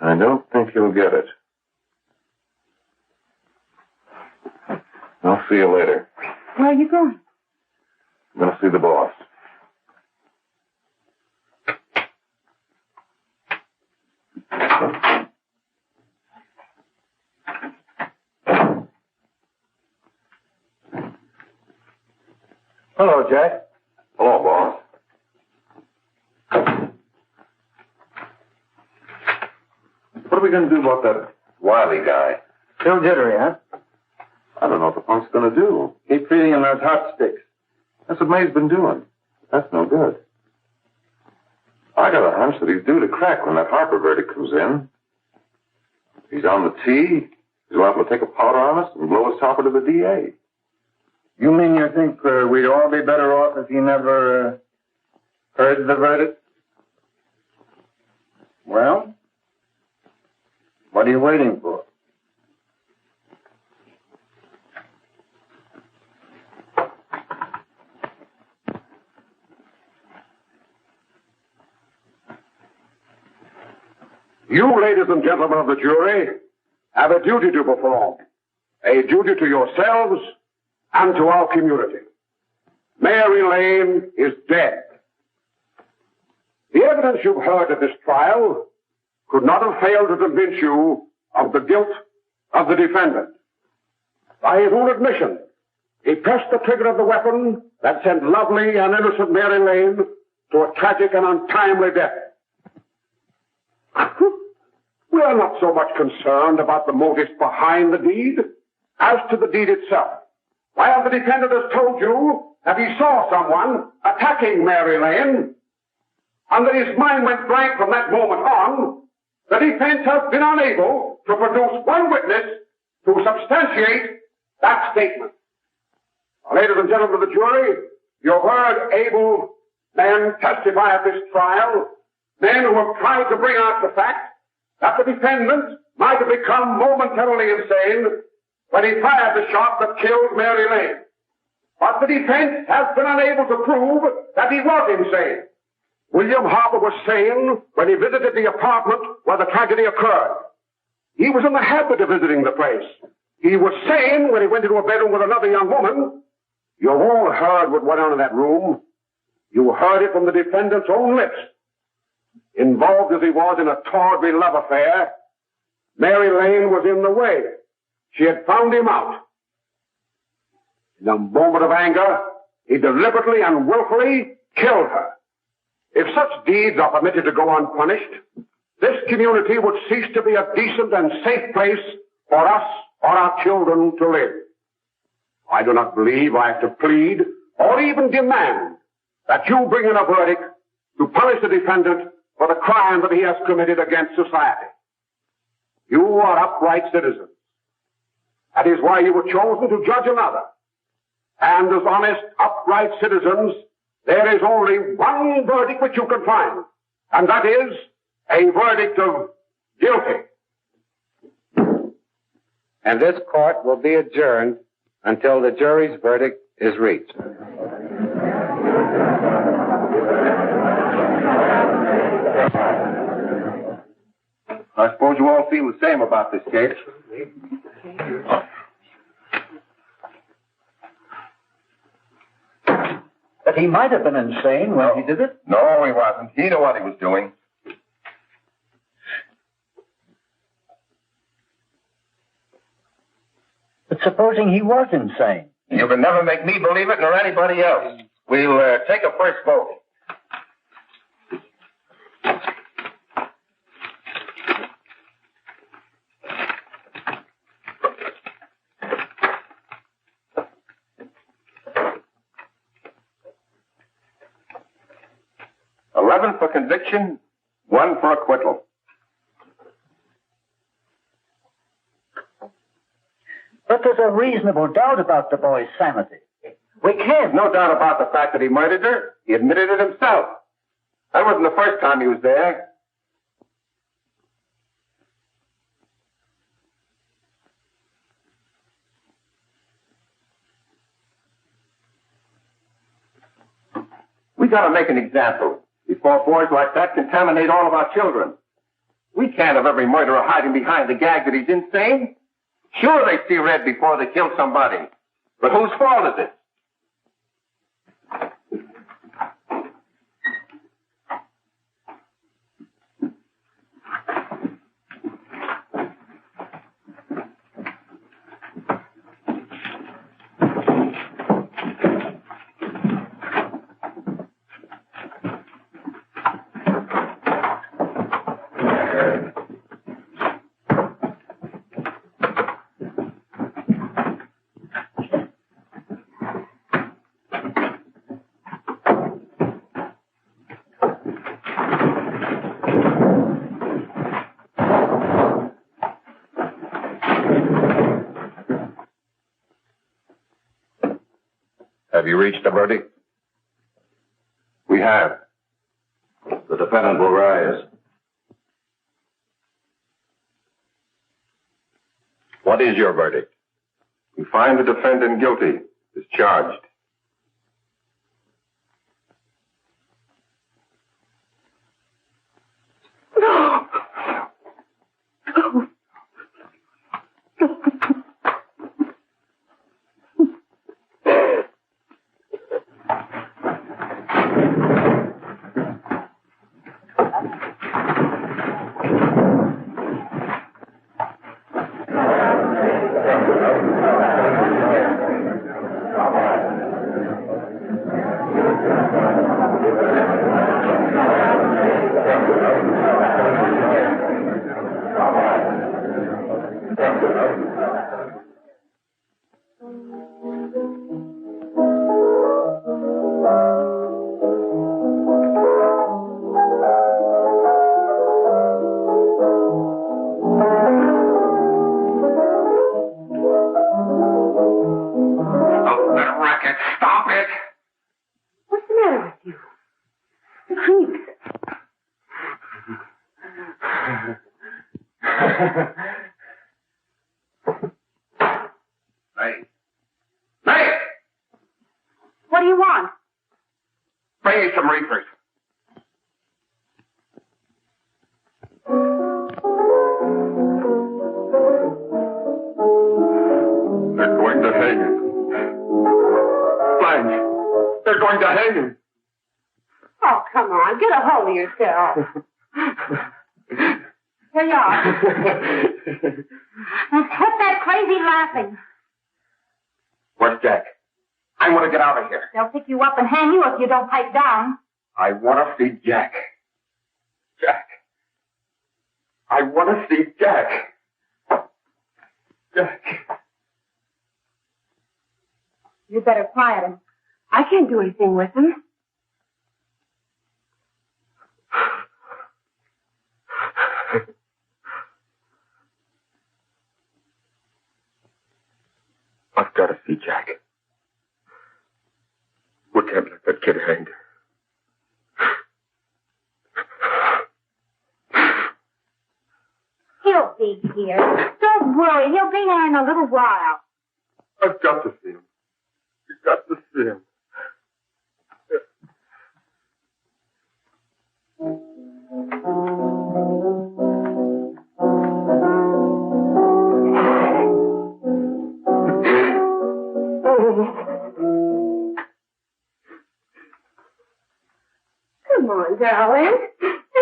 I don't think he'll get it. I'll see you later. Where are you going? I'm going to see the boss. Hello, Jack. Hello, boss. What are we going to do about that Wiley guy? Still jittery, huh? I don't know what the punk's going to do. Keep feeding him those hot sticks. That's what May's been doing. That's no good. I got a hunch that he's due to crack when that Harper verdict comes in. He's on the tee. He's liable to take a powder on us and blow us topper to the DA. You mean you think we'd all be better off if he never heard the verdict? Well, what are you waiting for? You, ladies and gentlemen of the jury, have a duty to perform. A duty to yourselves and to our community. Mary Lane is dead. The evidence you've heard at this trial could not have failed to convince you of the guilt of the defendant. By his own admission, he pressed the trigger of the weapon that sent lovely and innocent Mary Lane to a tragic and untimely death. We are not so much concerned about the motives behind the deed as to the deed itself. While the defendant has told you that he saw someone attacking Mary Lane, and that his mind went blank from that moment on, the defense has been unable to produce one witness to substantiate that statement. Now, ladies and gentlemen of the jury, you've heard able men testify at this trial, men who have tried to bring out the fact that the defendant might have become momentarily insane when he fired the shot that killed Mary Lane. But the defense has been unable to prove that he was insane. William Harper was sane when he visited the apartment where the tragedy occurred. He was in the habit of visiting the place. He was sane when he went into a bedroom with another young woman. You've all heard what went on in that room. You heard it from the defendant's own lips. Involved as he was in a tawdry love affair, Mary Lane was in the way. She had found him out. In a moment of anger, he deliberately and willfully killed her. If such deeds are permitted to go unpunished, this community would cease to be a decent and safe place for us or our children to live. I do not believe I have to plead or even demand that you bring in a verdict to punish the defendant for the crime that he has committed against society. You are upright citizens. That is why you were chosen to judge another. And as honest, upright citizens, there is only one verdict which you can find, and that is a verdict of guilty. And this court will be adjourned until the jury's verdict is reached. I suppose you all feel the same about this case. But he might have been insane when he did it. No, he wasn't. He knew what he was doing. But supposing he was insane? You can never make me believe it nor anybody else. We'll take a first vote. For conviction, 1 for acquittal. But there's a reasonable doubt about the boy's sanity. We can't. No doubt about the fact that he murdered her. He admitted it himself. That wasn't the first time he was there. got to make an example before boys like that contaminate all of our children. We can't have every murderer hiding behind the gag that he's insane. Sure, they see red before they kill somebody. But whose fault is it? Have you reached a verdict? We have. The defendant will rise. What is your verdict? We find the defendant guilty, as charged. No. What do you want? Bring me some reefers. They're going to hang him. Blanche, they're going to hang him. Oh, come on. Get a hold of yourself. Here you are. Now quit that crazy laughing. Where's Jack? I want to get out of here. They'll pick you up and hang you if you don't pipe down. I want to see Jack. Jack. I want to see Jack. Jack. You'd better quiet him. I can't do anything with him. I've got to see Jack. We can't let that kid hang. He'll be here. Don't worry. He'll be here in a little while. I've got to see him. You've got to see him. Come on, darling.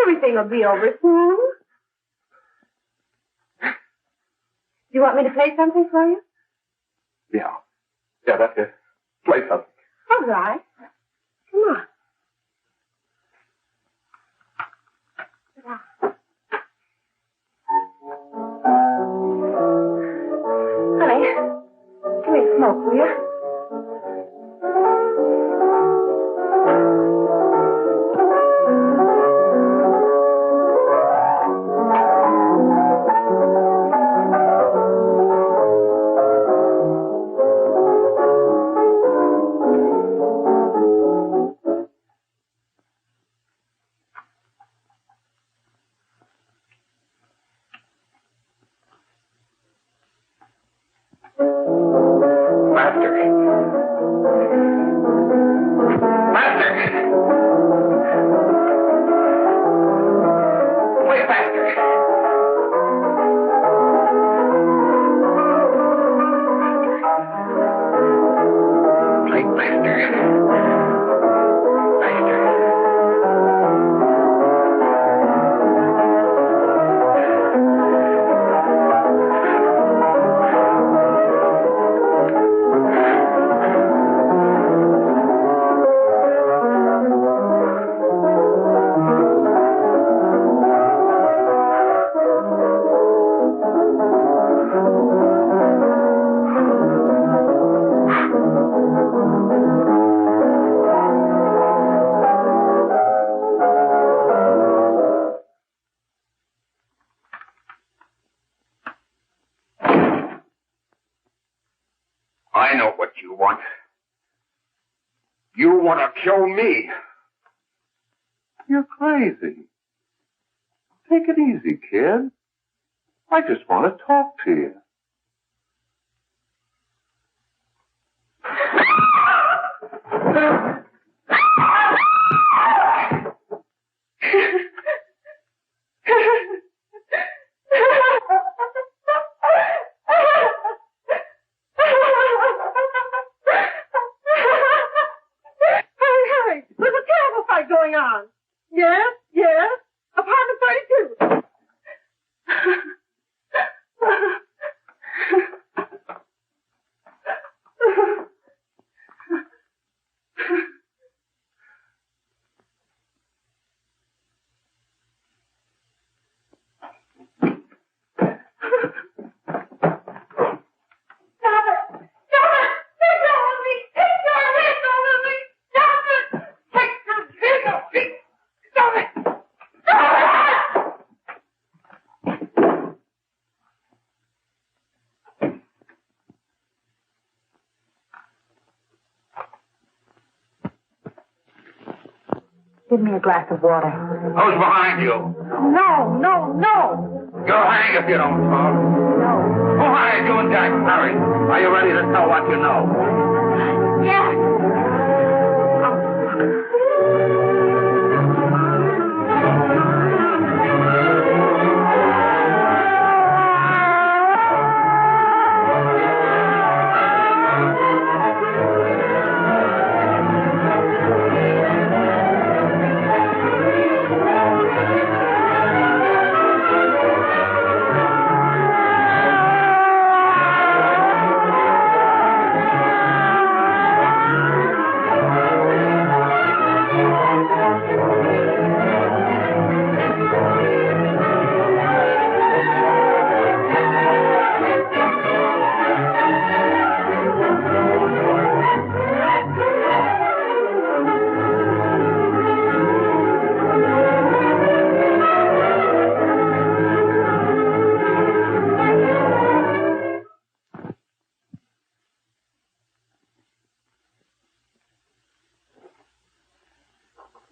Everything will be over soon. Do you want me to play something for you? Yeah. Yeah, that's it. Play something. All right. Come on. Honey, give me a smoke, will you? want? You want to kill me? You're crazy. Take it easy, kid. I just want to talk to you. Hurry! There's a terrible fight going on. Yes, yes. Apartment 32. Give me a glass of water. Who's behind you? No, no, no. You'll hang if you don't talk. No. Who hired you and Jack? Hurry. Are you ready to tell what you know? Yes.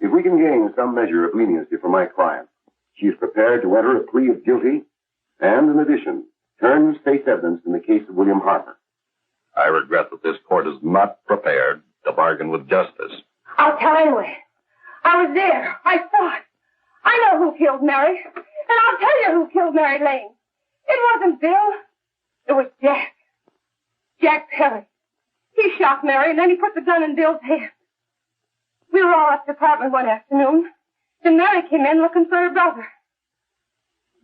If we can gain some measure of leniency for my client, she is prepared to enter a plea of guilty and, in addition, turn state's evidence in the case of William Harper. I regret that this court is not prepared to bargain with justice. I'll tell anyway. I was there. I saw it. I know who killed Mary. And I'll tell you who killed Mary Lane. It wasn't Bill. It was Jack. Jack Perry. He shot Mary and then he put the gun in Bill's hand. We were all at the apartment one afternoon, and Mary came in looking for her brother.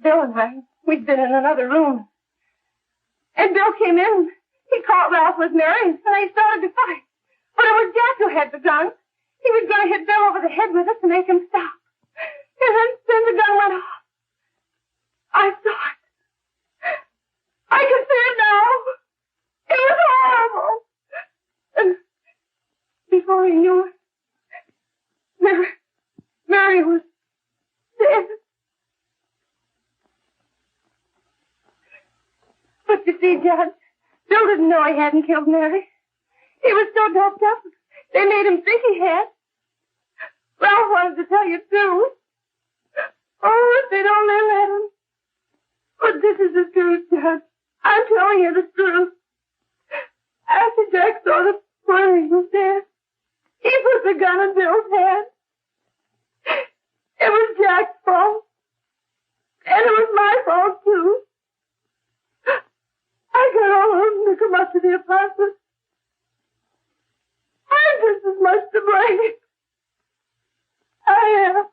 Bill and I, we'd been in another room. And Bill came in. He caught Ralph with Mary, and they started to fight. But it was Jack who had the gun. He was going to hit Bill over the head with it to make him stop. And then the gun went off. I saw it. I can see it now. It was horrible. And before he knew it, Mary was dead. But you see, Judge, Bill didn't know he hadn't killed Mary. He was so doped up, they made him think he had. Ralph wanted to tell you, too. Oh, if they'd only let him. But this is the truth, Judge. I'm telling you the truth. After Jack saw the where he was dead, he put the gun in Bill's hand. It was Jack's fault. And it was my fault, too. I got all of them to come up to the apartment. I'm just as much to blame. I am.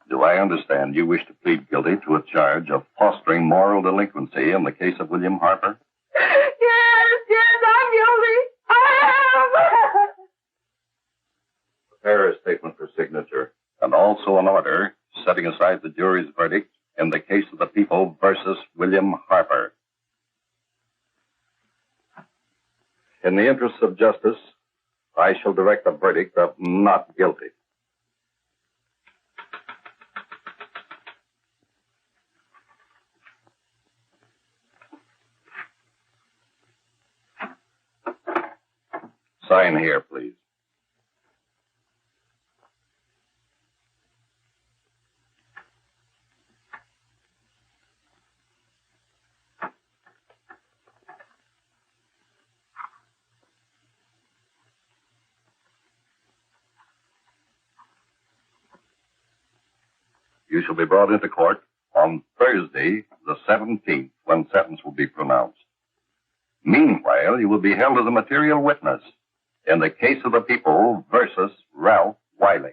Do I understand you wish to plead guilty to a charge of fostering moral delinquency in the case of William Harper? Yes, I'm guilty. I am. Prepare a statement for signature, and also an order setting aside the jury's verdict in the case of the people versus William Harper. In the interests of justice, I shall direct a verdict of not guilty. here, please. You shall be brought into court on Thursday, the 17th, when sentence will be pronounced. Meanwhile, you will be held as a material witness in the case of the people versus Ralph Wiley.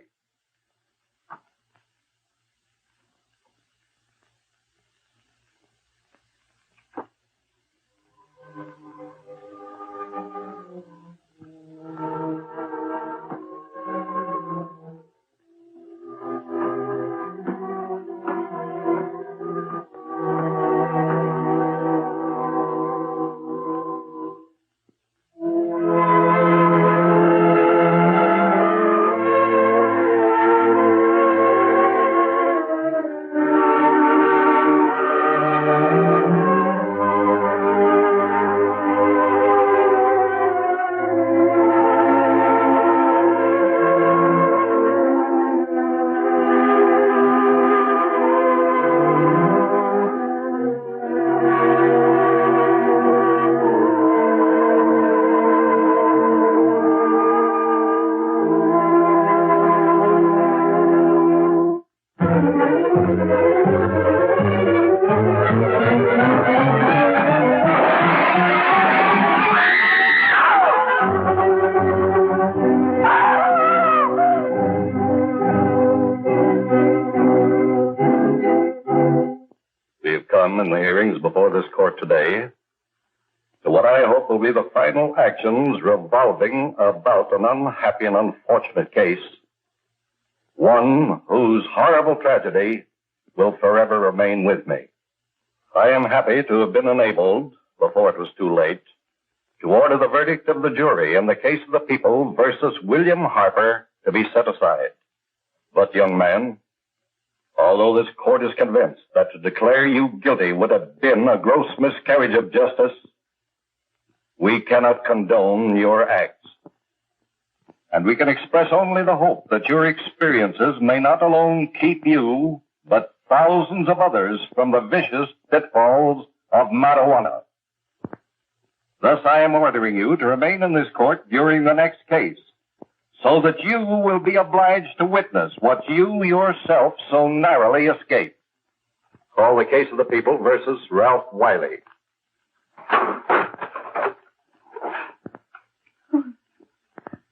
In the hearings before this court today to what I hope will be the final actions revolving about an unhappy and unfortunate case, one whose horrible tragedy will forever remain with me. I am happy to have been enabled, before it was too late, to order the verdict of the jury in the case of the people versus William Harper to be set aside. But, young man, although this court is convinced that to declare you guilty would have been a gross miscarriage of justice, we cannot condone your acts. And we can express only the hope that your experiences may not alone keep you, but thousands of others from the vicious pitfalls of marijuana. Thus, I am ordering you to remain in this court during the next case, so that you will be obliged to witness what you yourself so narrowly escaped. Call the case of the people versus Ralph Wiley.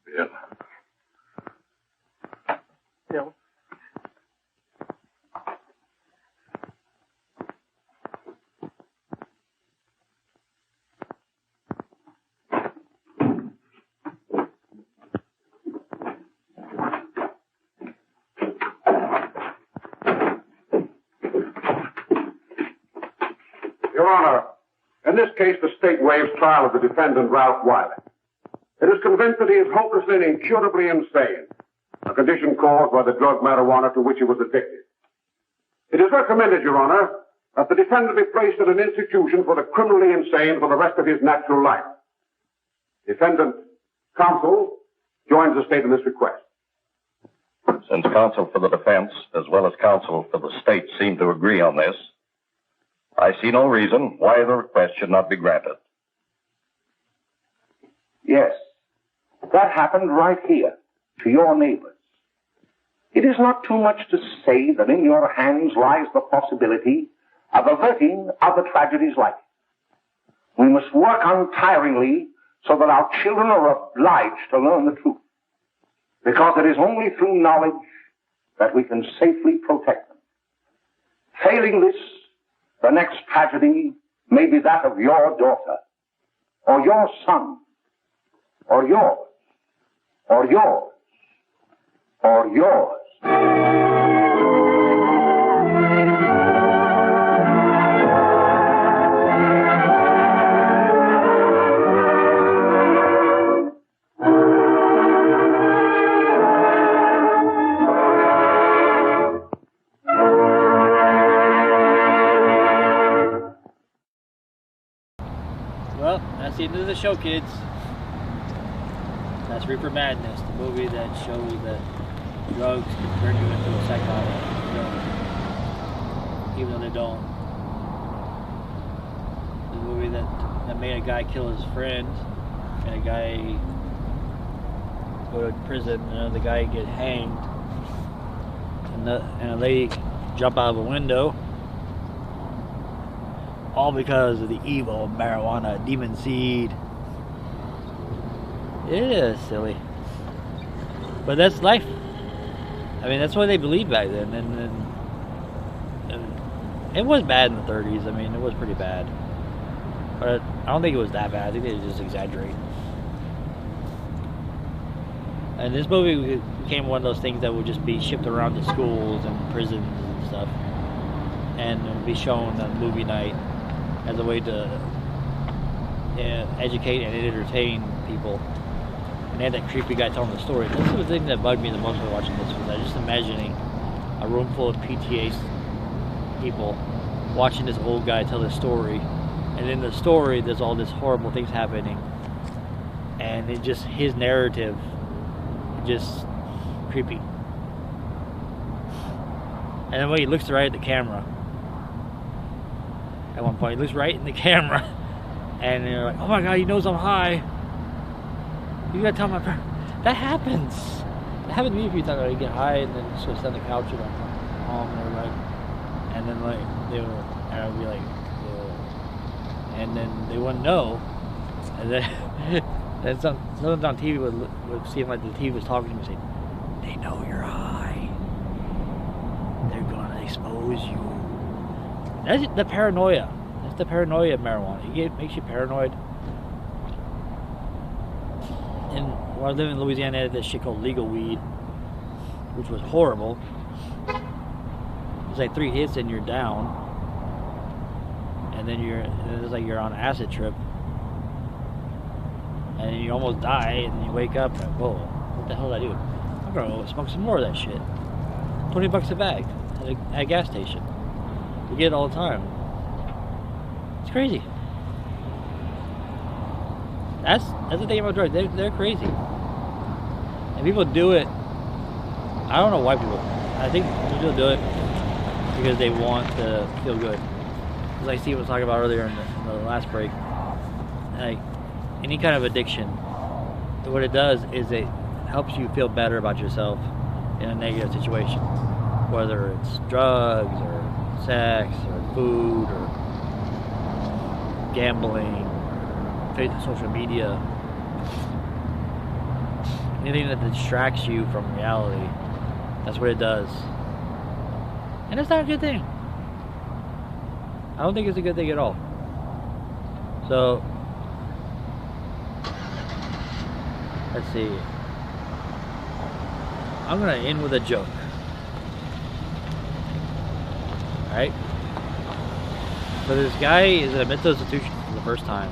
Bill. Bill. Your Honor, in this case, the state waives trial of the defendant, Ralph Wiley. It is convinced that he is hopelessly and incurably insane, a condition caused by the drug marijuana to which he was addicted. It is recommended, Your Honor, that the defendant be placed in an institution for the criminally insane for the rest of his natural life. Defendant counsel joins the state in this request. Since counsel for the defense, as well as counsel for the state, seem to agree on this, I see no reason why the request should not be granted. Yes, that happened right here, to your neighbors. It is not too much to say that in your hands lies the possibility of averting other tragedies like it. We must work untiringly so that our children are obliged to learn the truth, because it is only through knowledge that we can safely protect them. Failing this, the next tragedy may be that of your daughter, or your son, or yours, or yours, or yours. Well, that's the end of the show, kids. That's Reefer Madness, the movie that shows that drugs can turn you into a psychotic, even though they don't. The movie that made a guy kill his friend, and a guy go to prison, and another guy get hanged, and a lady jump out of a window, all because of the evil marijuana demon seed. It is silly, but that's life. I mean, that's what they believed back then, and it was bad in the 30s. I mean, it was pretty bad, but I don't think it was that bad. I think they just exaggerate. And this movie became one of those things that would just be shipped around to schools and prisons and stuff, and it would be shown on movie night as a way to educate and entertain people. And they had that creepy guy telling the story. This is the thing that bugged me the most when watching this, was I just imagining a room full of PTA people watching this old guy tell this story, and in the story there's all this horrible things happening, and it just, his narrative, just creepy. And then when he looks right at the camera, at one point he looks right in the camera, and you're like, oh my god, he knows I'm high. You gotta tell my parents. That happens. It happened to me a few times. I get high and then just go sit on the couch with my mom and everybody, and then like they would, and I'd be like, and then they wouldn't know, and then then sometimes on TV would seem like the TV was talking to me, saying, "They know you're high. They're gonna expose you." That's the paranoia. That's the paranoia of marijuana. It makes you paranoid. And when I was living in Louisiana, I had this shit called legal weed, which was horrible. It's like 3 hits and you're down, and then it's like you're on an acid trip, and then you almost die, and then you wake up and whoa, what the hell did I do? I'm gonna go smoke some more of that shit. $20 a bag at a gas station. You get it all the time. It's crazy. That's the thing about drugs. They're crazy, and people do it. I don't know why people. I think people do it because they want to feel good. Like Steve was talking about earlier in the last break, like any kind of addiction, what it does is it helps you feel better about yourself in a negative situation, whether it's drugs or sex or food or gambling. Social media, anything that distracts you from reality, that's what it does. And it's not a good thing. I don't think it's a good thing at all. So let's see, I'm gonna end with a joke. Alright, so this guy is at a mental institution for the first time,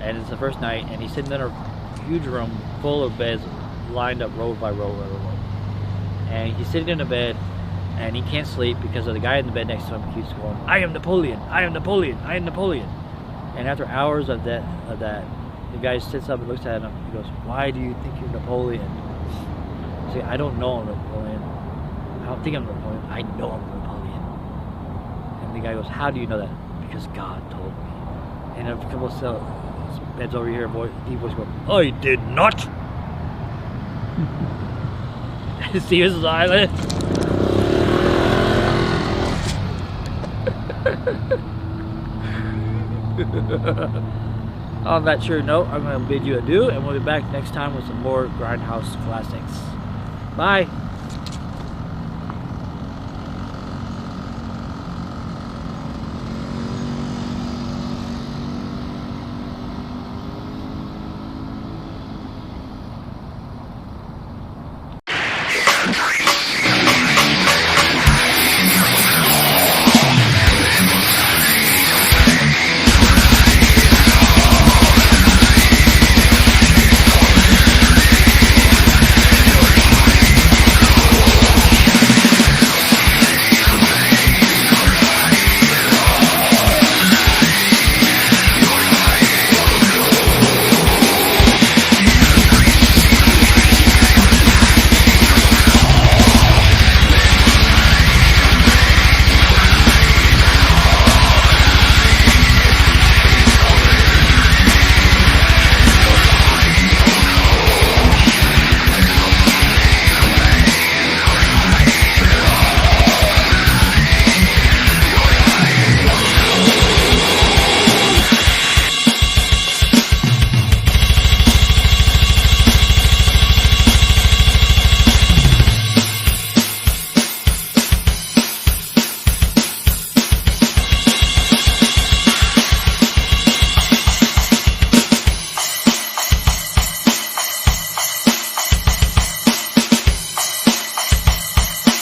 and it's the first night, and he's sitting in a huge room full of beds lined up row by row by row. And he's sitting in a bed, and he can't sleep because of the guy in the bed next to him keeps going, I am Napoleon, I am Napoleon, I am Napoleon. And after hours of that, the guy sits up and looks at him. He goes, why do you think you're Napoleon? See, I don't know I'm Napoleon. I don't think I'm Napoleon. I know I'm Napoleon. And the guy goes, how do you know that? Because God told me. And a couple of beds over here, deep voice goes, I did not. See his silent. On that sure note, I'm going to bid you adieu, and we'll be back next time with some more Grindhouse classics. Bye.